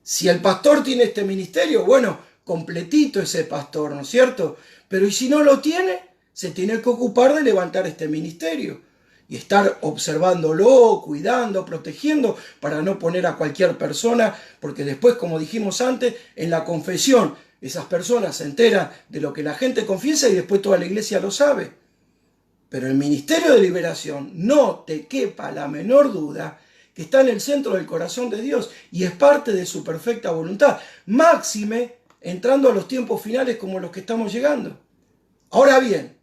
Si el pastor tiene este ministerio, bueno, completito ese pastor, ¿no es cierto? Pero ¿y si no lo tiene? Se tiene que ocupar de levantar este ministerio y estar observándolo, cuidando, protegiendo, para no poner a cualquier persona, porque después, como dijimos antes, en la confesión, esas personas se enteran de lo que la gente confiesa y después toda la iglesia lo sabe. Pero el ministerio de liberación, no te quepa la menor duda, que está en el centro del corazón de Dios y es parte de su perfecta voluntad, máxime entrando a los tiempos finales como los que estamos llegando. Ahora bien,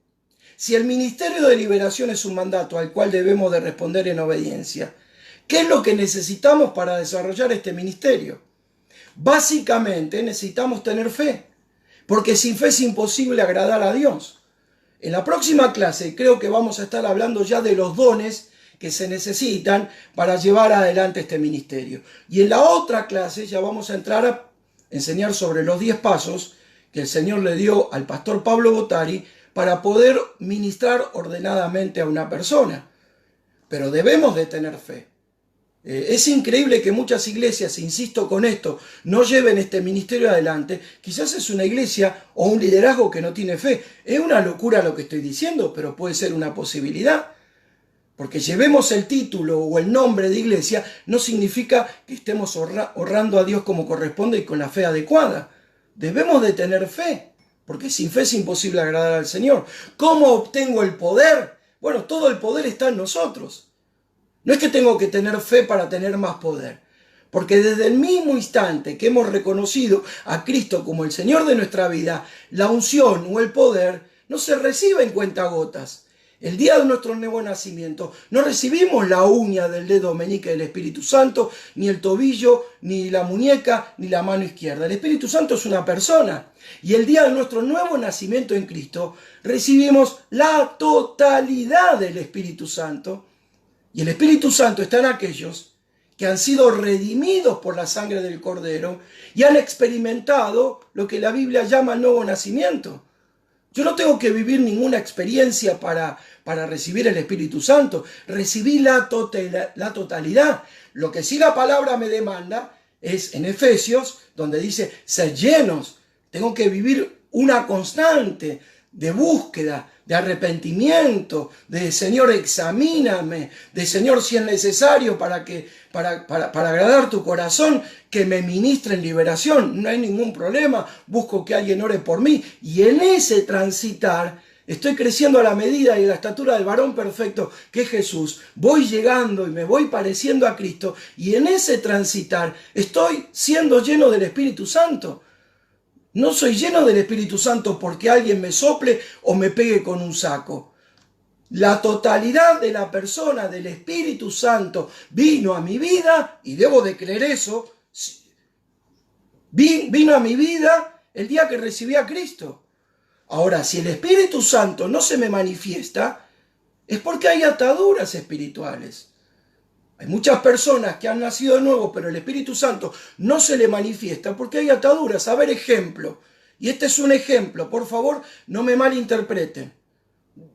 si el ministerio de liberación es un mandato al cual debemos de responder en obediencia, ¿qué es lo que necesitamos para desarrollar este ministerio? Básicamente necesitamos tener fe, porque sin fe es imposible agradar a Dios. En la próxima clase creo que vamos a estar hablando ya de los dones que se necesitan para llevar adelante este ministerio. Y en la otra clase ya vamos a entrar a enseñar sobre los 10 pasos que el Señor le dio al pastor Pablo Bottari para poder ministrar ordenadamente a una persona. Pero debemos de tener fe. Es increíble que muchas iglesias, insisto con esto, no lleven este ministerio adelante. Quizás es una iglesia o un liderazgo que no tiene fe. Es una locura lo que estoy diciendo, pero puede ser una posibilidad. Porque llevemos el título o el nombre de iglesia no significa que estemos honrando a Dios como corresponde y con la fe adecuada. Debemos de tener fe, porque sin fe es imposible agradar al Señor. ¿Cómo obtengo el poder? Bueno, todo el poder está en nosotros. No es que tengo que tener fe para tener más poder, porque desde el mismo instante que hemos reconocido a Cristo como el Señor de nuestra vida, la unción o el poder no se recibe en cuentagotas. El día de nuestro nuevo nacimiento no recibimos la uña del dedo meñique del Espíritu Santo, ni el tobillo, ni la muñeca, ni la mano izquierda. El Espíritu Santo es una persona. Y el día de nuestro nuevo nacimiento en Cristo recibimos la totalidad del Espíritu Santo. Y el Espíritu Santo está en aquellos que han sido redimidos por la sangre del Cordero y han experimentado lo que la Biblia llama el nuevo nacimiento. Yo no tengo que vivir ninguna experiencia para recibir el Espíritu Santo. Recibí la totalidad. Lo que sí la palabra me demanda es en Efesios, donde dice, sed llenos. Tengo que vivir una constante de búsqueda, de arrepentimiento, de Señor, examíname, de Señor, si es necesario para agradar tu corazón, que me ministre en liberación. No hay ningún problema, busco que alguien ore por mí. Y en ese transitar estoy creciendo a la medida y a la estatura del varón perfecto que es Jesús. Voy llegando y me voy pareciendo a Cristo. Y en ese transitar estoy siendo lleno del Espíritu Santo. No soy lleno del Espíritu Santo porque alguien me sople o me pegue con un saco. La totalidad de la persona del Espíritu Santo vino a mi vida, y debo de creer eso, vino a mi vida el día que recibí a Cristo. Ahora, si el Espíritu Santo no se me manifiesta, es porque hay ataduras espirituales. Hay muchas personas que han nacido de nuevo, pero el Espíritu Santo no se le manifiesta porque hay ataduras. A ver, ejemplo. Y este es un ejemplo, por favor, no me malinterpreten.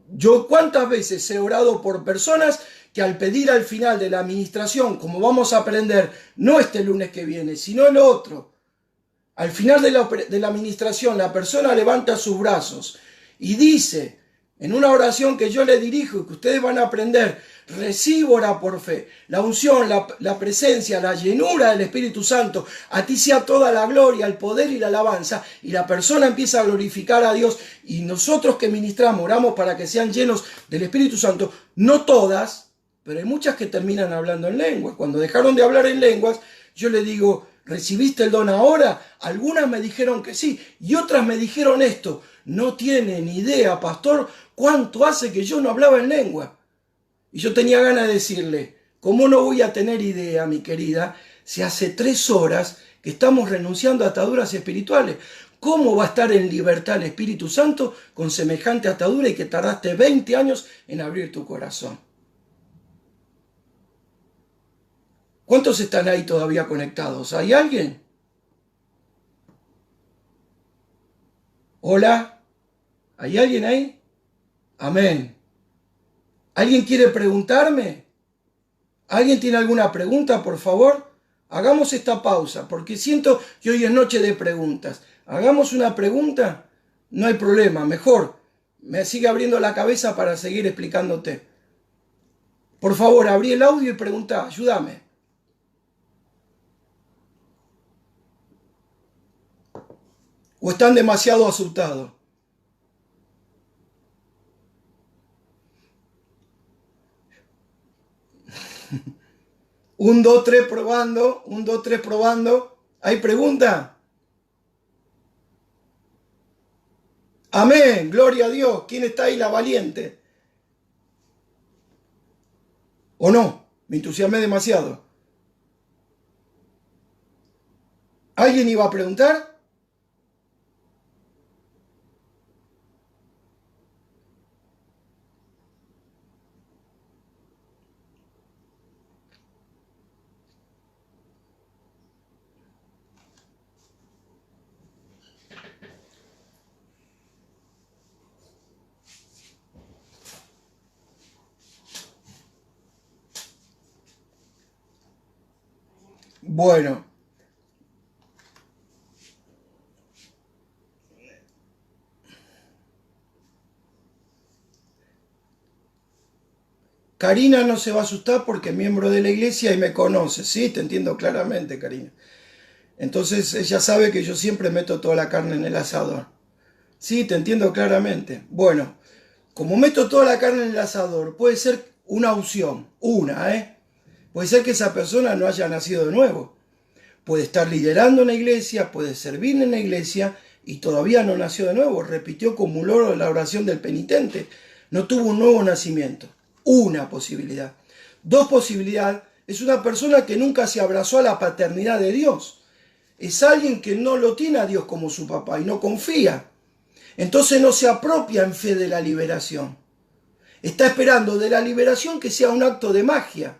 Yo cuántas veces he orado por personas que al pedir al final de la administración, como vamos a aprender, no este lunes que viene, sino el otro, al final de la administración, la persona levanta sus brazos y dice, en una oración que yo le dirijo y que ustedes van a aprender, recibo ahora por fe, la unción, la presencia, la llenura del Espíritu Santo, a ti sea toda la gloria, el poder y la alabanza, y la persona empieza a glorificar a Dios, y nosotros que ministramos, oramos para que sean llenos del Espíritu Santo, no todas, pero hay muchas que terminan hablando en lenguas. Cuando dejaron de hablar en lenguas, yo le digo, ¿recibiste el don ahora? Algunas me dijeron que sí, y otras me dijeron esto, no tienen idea, pastor, cuánto hace que yo no hablaba en lengua. Y yo tenía ganas de decirle, ¿cómo no voy a tener idea, mi querida, Si hace 3 horas que estamos renunciando a ataduras espirituales, ¿cómo va a estar en libertad el Espíritu Santo con semejante atadura y que tardaste 20 años en abrir tu corazón? ¿Cuántos están ahí todavía conectados? ¿Hay alguien? ¿Hola? ¿Hay alguien ahí? Amén. ¿Alguien quiere preguntarme? ¿Alguien tiene alguna pregunta, por favor? Hagamos esta pausa, porque siento que hoy es noche de preguntas. Hagamos una pregunta, no hay problema, mejor. Me sigue abriendo la cabeza para seguir explicándote. Por favor, abrí el audio y preguntá, ayúdame. ¿O están demasiado asustados? 1, 2, 3 probando. 1, 2, 3 probando. ¿Hay pregunta? Amén, gloria a Dios. ¿Quién está ahí, la valiente? ¿O no? Me entusiasmé demasiado. ¿Alguien iba a preguntar? Bueno. Karina no se va a asustar porque es miembro de la iglesia y me conoce. Sí, te entiendo claramente, Karina. Entonces ella sabe que yo siempre meto toda la carne en el asador. Sí, te entiendo claramente. Bueno, como meto toda la carne en el asador, puede ser una opción. Puede ser que esa persona no haya nacido de nuevo. Puede estar liderando una iglesia, puede servir en la iglesia y todavía no nació de nuevo. Repitió como un loro la oración del penitente. No tuvo un nuevo nacimiento. Una posibilidad. 2 posibilidades. Es una persona que nunca se abrazó a la paternidad de Dios. Es alguien que no lo tiene a Dios como su papá y no confía. Entonces no se apropia en fe de la liberación. Está esperando de la liberación que sea un acto de magia.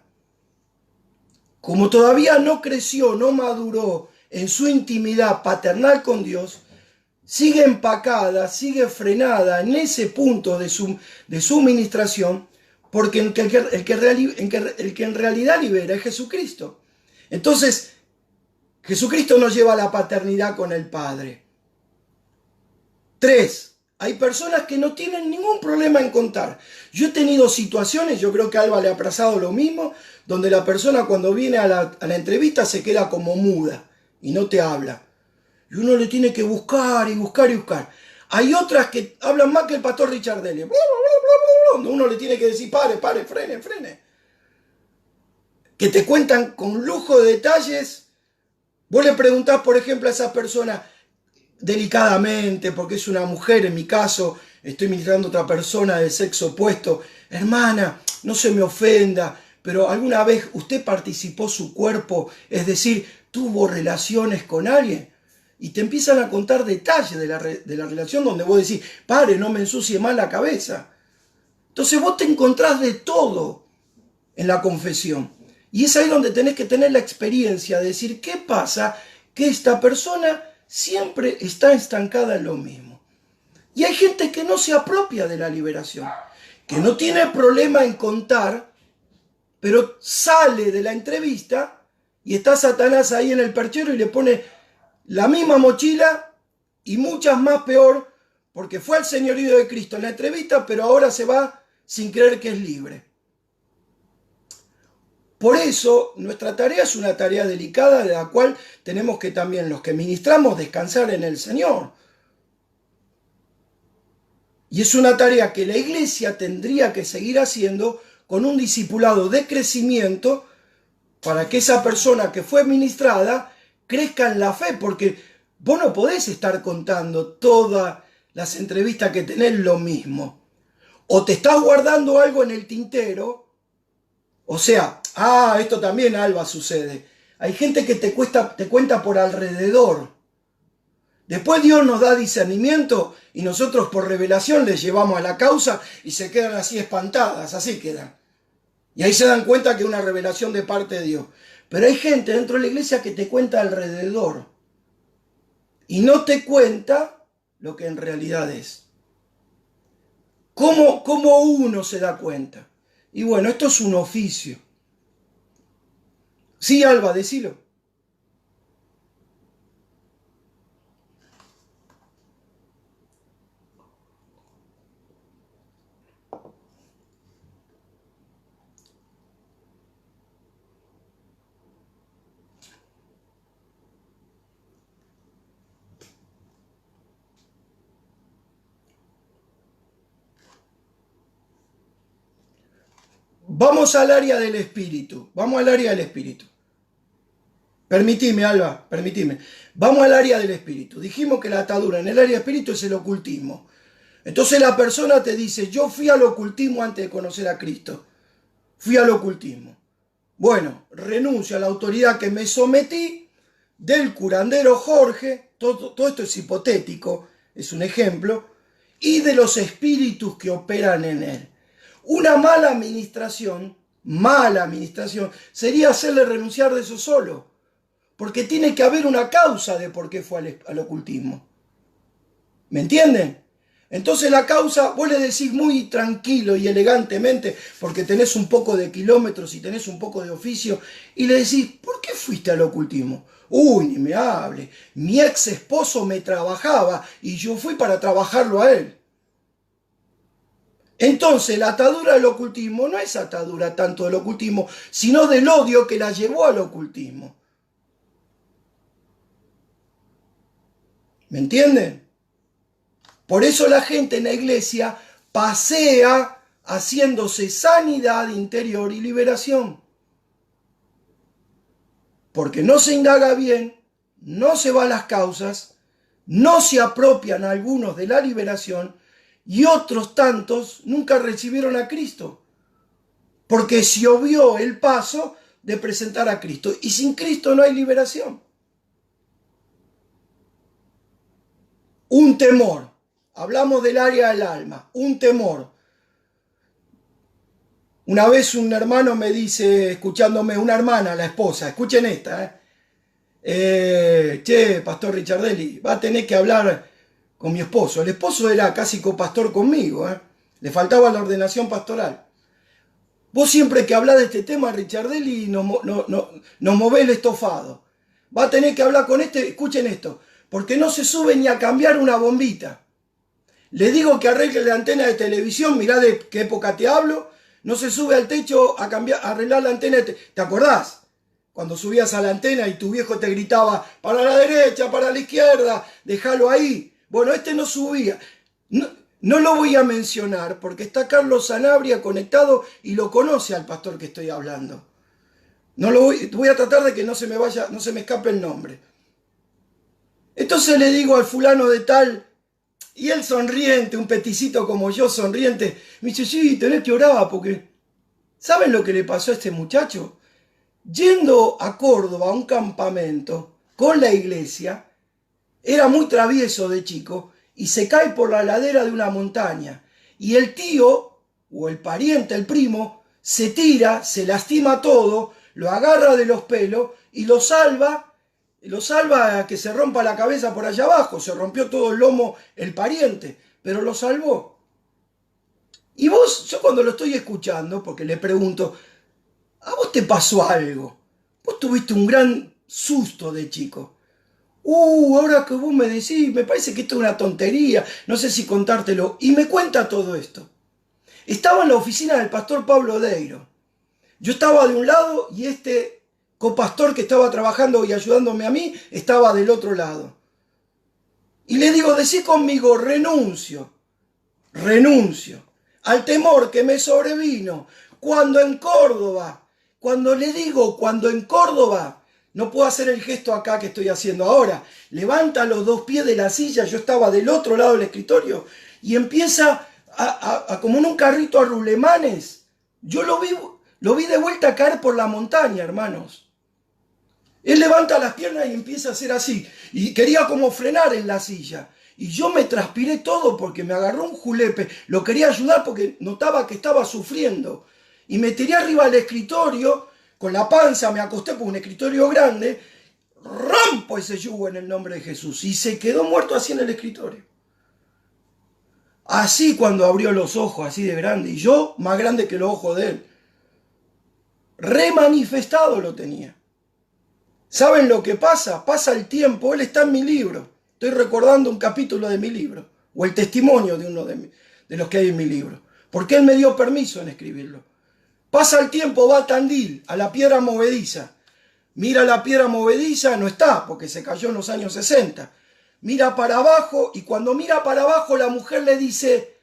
Como todavía no creció, no maduró en su intimidad paternal con Dios, sigue empacada, sigue frenada en ese punto de su ministración, porque el que en realidad libera es Jesucristo. Entonces, Jesucristo nos lleva a la paternidad con el Padre. 3. Hay personas que no tienen ningún problema en contar. Yo he tenido situaciones, yo creo que a Alba le ha pasado lo mismo, donde la persona cuando viene a la entrevista se queda como muda y no te habla. Y uno le tiene que buscar y buscar y buscar. Hay otras que hablan más que el pastor Richardelli. Donde uno le tiene que decir, pare, frene. Que te cuentan con lujo de detalles. Vos le preguntás, por ejemplo, a esa persona, delicadamente, porque es una mujer, en mi caso, estoy ministrando a otra persona del sexo opuesto. Hermana, no se me ofenda, pero ¿alguna vez usted participó su cuerpo? Es decir, ¿tuvo relaciones con alguien? Y te empiezan a contar detalles de la relación donde vos decís, pare, no me ensucie más la cabeza. Entonces vos te encontrás de todo en la confesión. Y es ahí donde tenés que tener la experiencia de decir, ¿qué pasa? Que esta persona siempre está estancada en lo mismo. Y hay gente que no se apropia de la liberación, que no tiene problema en contar, pero sale de la entrevista y está Satanás ahí en el perchero y le pone la misma mochila y muchas más peor, porque fue al señorío de Cristo en la entrevista, pero ahora se va sin creer que es libre. Por eso, nuestra tarea es una tarea delicada de la cual tenemos que también los que ministramos descansar en el Señor. Y es una tarea que la iglesia tendría que seguir haciendo con un discipulado de crecimiento para que esa persona que fue ministrada crezca en la fe, porque vos no podés estar contando todas las entrevistas que tenés lo mismo. O te estás guardando algo en el tintero, o sea, esto también, Alba, sucede. Hay gente que te cuenta por alrededor. Después Dios nos da discernimiento y nosotros por revelación les llevamos a la causa y se quedan así espantadas, así quedan. Y ahí se dan cuenta que es una revelación de parte de Dios. Pero hay gente dentro de la iglesia que te cuenta alrededor y no te cuenta lo que en realidad es. ¿Cómo uno se da cuenta? Y bueno, esto es un oficio. Sí, Alba, decilo. Vamos al área del espíritu. Vamos al área del espíritu. Permitime, Alba, permitime. Vamos al área del espíritu. Dijimos que la atadura en el área del espíritu es el ocultismo. Entonces la persona te dice, yo fui al ocultismo antes de conocer a Cristo. Fui al ocultismo. Bueno, renuncio a la autoridad que me sometí del curandero Jorge, todo esto es hipotético, es un ejemplo, y de los espíritus que operan en él. Una mala administración sería hacerle renunciar de eso solo, porque tiene que haber una causa de por qué fue al ocultismo. ¿Me entienden? Entonces la causa, vos le decís muy tranquilo y elegantemente, porque tenés un poco de kilómetros y tenés un poco de oficio, y le decís, ¿por qué fuiste al ocultismo? Uy, ni me hable, mi ex esposo me trabajaba y yo fui para trabajarlo a él. Entonces la atadura del ocultismo no es atadura tanto del ocultismo, sino del odio que la llevó al ocultismo. ¿Me entienden? Por eso la gente en la iglesia pasea haciéndose sanidad interior y liberación. Porque no se indaga bien, no se va a las causas, no se apropian algunos de la liberación y otros tantos nunca recibieron a Cristo. Porque se obvió el paso de presentar a Cristo. Y sin Cristo no hay liberación. Un temor. Hablamos del área del alma. Un temor. Una vez un hermano me dice, escuchándome, una hermana, la esposa, escuchen esta, che, Pastor Richardelli, va a tener que hablar con mi esposo. El esposo era casi copastor conmigo, le faltaba la ordenación pastoral. Vos siempre que hablás de este tema, Richardelli, nos movés el estofado. Va a tener que hablar con este, escuchen esto, porque no se sube ni a cambiar una bombita. Le digo que arregle la antena de televisión, mirá de qué época te hablo, no se sube al techo a arreglar la antena. ¿Te acordás? Cuando subías a la antena y tu viejo te gritaba, para la derecha, para la izquierda, déjalo ahí. Bueno, este no subía. No lo voy a mencionar porque está Carlos Sanabria conectado y lo conoce al pastor que estoy hablando. No lo voy a tratar de que no se me escape el nombre. Entonces le digo al fulano de tal, y él sonriente, un peticito como yo, sonriente, me dice, sí, tenés que orar porque... ¿Saben lo que le pasó a este muchacho? Yendo a Córdoba a un campamento con la iglesia, era muy travieso de chico y se cae por la ladera de una montaña. Y el tío, o el pariente, el primo, se tira, se lastima todo, lo agarra de los pelos y lo salva a que se rompa la cabeza por allá abajo. Se rompió todo el lomo el pariente, pero lo salvó. Y yo cuando lo estoy escuchando, porque le pregunto, ¿a vos te pasó algo? Vos tuviste un gran susto de chico. Ahora que vos me decís, me parece que esto es una tontería, no sé si contártelo. Y me cuenta todo esto. Estaba en la oficina del pastor Pablo Deiro. Yo estaba de un lado y este copastor que estaba trabajando y ayudándome a mí estaba del otro lado. Y le digo, decí conmigo, renuncio al temor que me sobrevino cuando en Córdoba, cuando en Córdoba, no puedo hacer el gesto acá que estoy haciendo ahora, levanta los dos pies de la silla, yo estaba del otro lado del escritorio, y empieza como en un carrito a rulemanes. Yo lo vi de vuelta a caer por la montaña, hermanos. Él levanta las piernas y empieza a hacer así. Y quería como frenar en la silla. Y yo me transpiré todo porque me agarró un julepe. Lo quería ayudar porque notaba que estaba sufriendo. Y me tiré arriba del escritorio, con la panza, me acosté por un escritorio grande. Rompo ese yugo en el nombre de Jesús. Y se quedó muerto así en el escritorio. Así cuando abrió los ojos, así de grande. Y yo, más grande que los ojos de él. Remanifestado lo tenía. ¿Saben lo que pasa? Pasa el tiempo, él está en mi libro. Estoy recordando un capítulo de mi libro, o el testimonio de uno de los que hay en mi libro, porque él me dio permiso en escribirlo. Pasa el tiempo, va a Tandil, a la piedra movediza. Mira la piedra movediza, no está, porque se cayó en los años 60. Mira para abajo, y cuando mira para abajo la mujer le dice,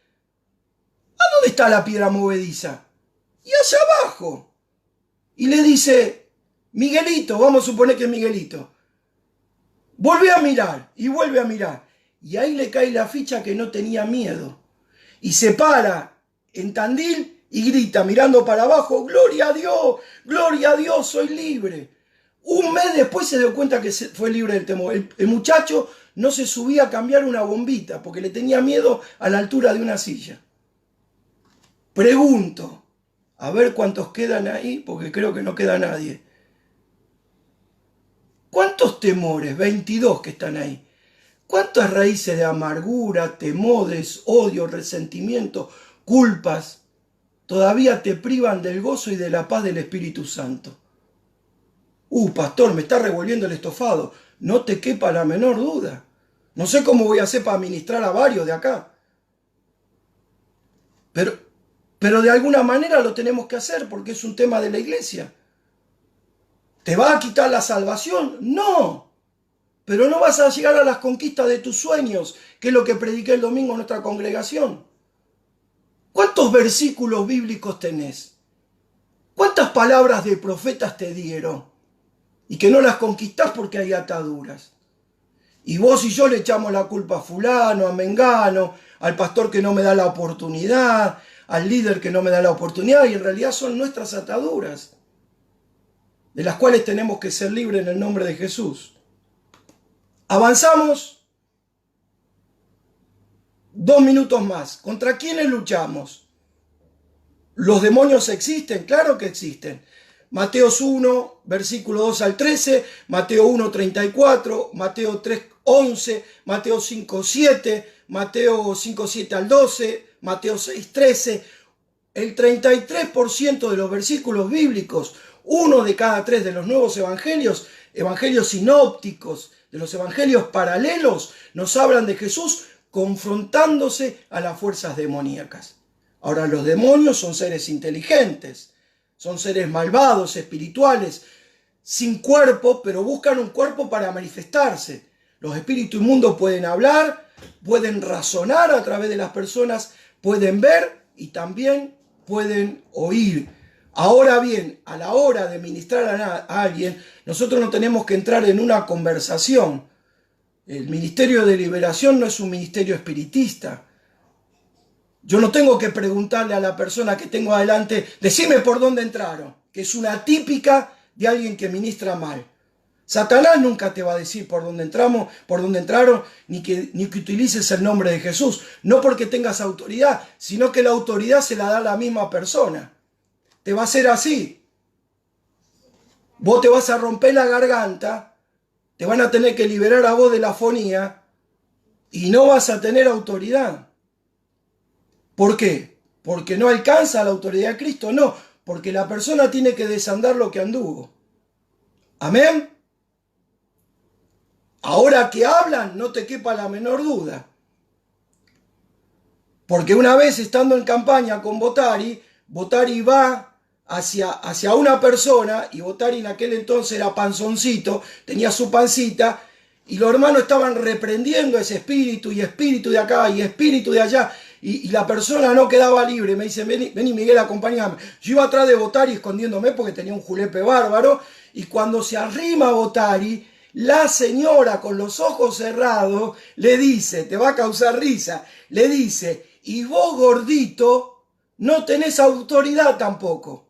¿a dónde está la piedra movediza? Y allá abajo. Y le dice, Miguelito, vamos a suponer que es Miguelito. Vuelve a mirar y vuelve a mirar. Y ahí le cae la ficha que no tenía miedo. Y se para en Tandil y grita mirando para abajo, gloria a Dios, soy libre. Un mes después se dio cuenta que fue libre del temor. El muchacho no se subía a cambiar una bombita porque le tenía miedo a la altura de una silla. Pregunto, a ver cuántos quedan ahí, porque creo que no queda nadie. ¿Cuántos temores? 22 que están ahí. ¿Cuántas raíces de amargura, temores, odio, resentimiento, culpas todavía te privan del gozo y de la paz del Espíritu Santo? Pastor, me está revolviendo el estofado. No te quepa la menor duda. No sé cómo voy a hacer para ministrar a varios de acá. Pero de alguna manera lo tenemos que hacer porque es un tema de la iglesia. ¿Te va a quitar la salvación? No. Pero no vas a llegar a las conquistas de tus sueños, que es lo que prediqué el domingo en nuestra congregación. ¿Cuántos versículos bíblicos tenés? ¿Cuántas palabras de profetas te dieron? Y que no las conquistás porque hay ataduras. Y vos y yo le echamos la culpa a fulano, a mengano, al pastor que no me da la oportunidad, al líder que no me da la oportunidad, y en realidad son nuestras ataduras, de las cuales tenemos que ser libres en el nombre de Jesús. Avanzamos 2 minutos más. ¿Contra quiénes luchamos? ¿Los demonios existen? Claro que existen. Mateo 1, versículo 2 al 13, Mateo 1, 34, Mateo 3, 11, Mateo 5, 7, Mateo 5, 7 al 12, Mateo 6, 13. El 33% de los versículos bíblicos, 1 de cada 3 de los nuevos evangelios, evangelios sinópticos, de los evangelios paralelos, nos hablan de Jesús confrontándose a las fuerzas demoníacas. Ahora, los demonios son seres inteligentes, son seres malvados, espirituales, sin cuerpo, pero buscan un cuerpo para manifestarse. Los espíritus inmundos pueden hablar, pueden razonar a través de las personas, pueden ver y también pueden oír. Ahora bien, a la hora de ministrar a alguien, nosotros no tenemos que entrar en una conversación. El ministerio de liberación no es un ministerio espiritista. Yo no tengo que preguntarle a la persona que tengo adelante, decime por dónde entraron, que es una típica de alguien que ministra mal. Satanás nunca te va a decir por dónde entramos, por dónde entraron, ni que utilices el nombre de Jesús. No porque tengas autoridad, sino que la autoridad se la da a la misma persona. Te va a hacer así. Vos te vas a romper la garganta, te van a tener que liberar a vos de la afonía y no vas a tener autoridad. ¿Por qué? ¿Porque no alcanza la autoridad de Cristo? No, porque la persona tiene que desandar lo que anduvo. ¿Amén? Ahora que hablan, no te quepa la menor duda. Porque una vez estando en campaña con Botari, Botari va hacia una persona, y Botari en aquel entonces era panzoncito, tenía su pancita, y los hermanos estaban reprendiendo ese espíritu, y espíritu de acá, y espíritu de allá, y la persona no quedaba libre. Me dice, vení Miguel, acompáñame. Yo iba atrás de Botari escondiéndome porque tenía un julepe bárbaro, y cuando se arrima Botari, la señora con los ojos cerrados le dice, te va a causar risa, le dice, y vos gordito no tenés autoridad tampoco.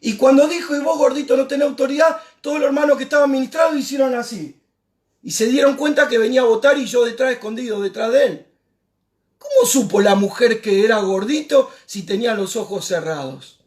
Y cuando dijo, y vos gordito no tenés autoridad, todos los hermanos que estaban ministrados hicieron así. Y se dieron cuenta que venía a votar y yo detrás, escondido detrás de él. ¿Cómo supo la mujer que era gordito si tenía los ojos cerrados?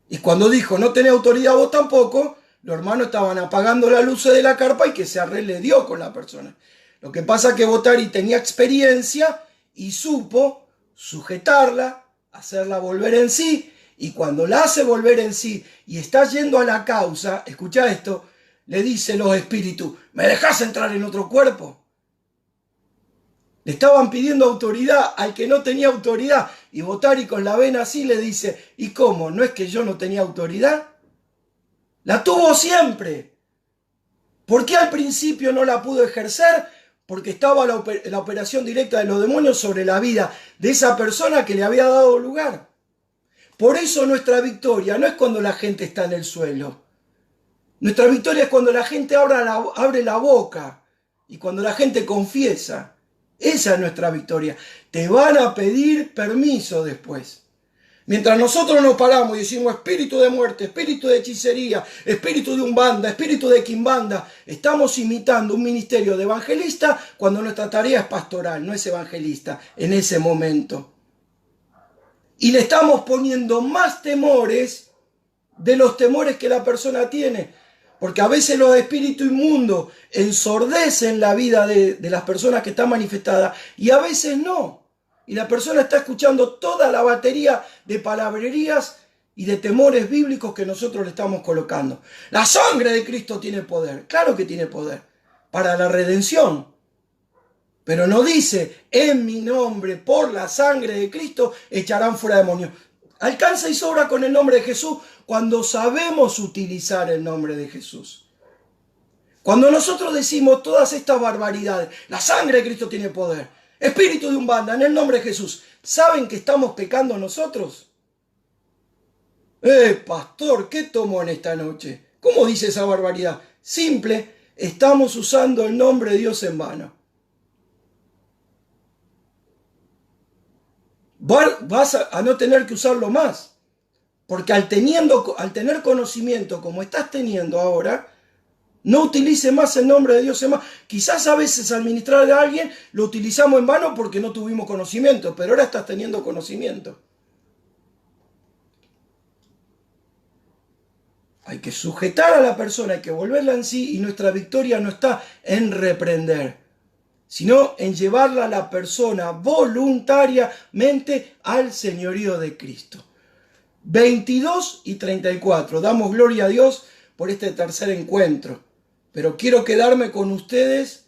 Y cuando dijo, no tenés autoridad vos tampoco, los hermanos estaban apagando las luces de la carpa y que se arregle Dios con la persona. Lo que pasa es que Botari tenía experiencia y supo sujetarla, hacerla volver en sí, y cuando la hace volver en sí y está yendo a la causa, escucha esto, le dice los espíritus, ¿me dejás entrar en otro cuerpo? Le estaban pidiendo autoridad al que no tenía autoridad, y Botari con la vena así le dice, ¿y cómo? ¿No es que yo no tenía autoridad? La tuvo siempre. ¿Por qué al principio no la pudo ejercer? Porque estaba la operación directa de los demonios sobre la vida de esa persona que le había dado lugar. Por eso nuestra victoria no es cuando la gente está en el suelo. Nuestra victoria es cuando la gente abre la boca y cuando la gente confiesa. Esa es nuestra victoria. Te van a pedir permiso después. Mientras nosotros nos paramos y decimos espíritu de muerte, espíritu de hechicería, espíritu de umbanda, espíritu de quimbanda, estamos imitando un ministerio de evangelista cuando nuestra tarea es pastoral, no es evangelista en ese momento. Y le estamos poniendo más temores de los temores que la persona tiene. Porque a veces los espíritus inmundos ensordecen la vida de las personas que están manifestadas y a veces no. Y la persona está escuchando toda la batería de palabrerías y de temores bíblicos que nosotros le estamos colocando. La sangre de Cristo tiene poder. Claro que tiene poder. Para la redención. Pero no dice, en mi nombre, por la sangre de Cristo, echarán fuera demonios. Alcanza y sobra con el nombre de Jesús cuando sabemos utilizar el nombre de Jesús. Cuando nosotros decimos todas estas barbaridades, la sangre de Cristo tiene poder, espíritu de umbanda, en el nombre de Jesús, ¿saben que estamos pecando nosotros? Pastor, ¿qué tomó en esta noche? ¿Cómo dice esa barbaridad? Simple, estamos usando el nombre de Dios en vano. Vas a no tener que usarlo más. Porque al tener conocimiento como estás teniendo ahora, no utilice más el nombre de Dios en vano. Quizás a veces al ministrar a alguien lo utilizamos en vano porque no tuvimos conocimiento, pero ahora estás teniendo conocimiento. Hay que sujetar a la persona, hay que volverla en sí, y nuestra victoria no está en reprender, sino en llevarla a la persona voluntariamente al señorío de Cristo. 22 y 34. Damos gloria a Dios por este tercer encuentro. Pero quiero quedarme con ustedes.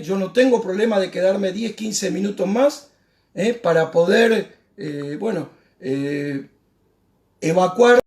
Yo no tengo problema de quedarme 10, 15 minutos más para poder, evacuar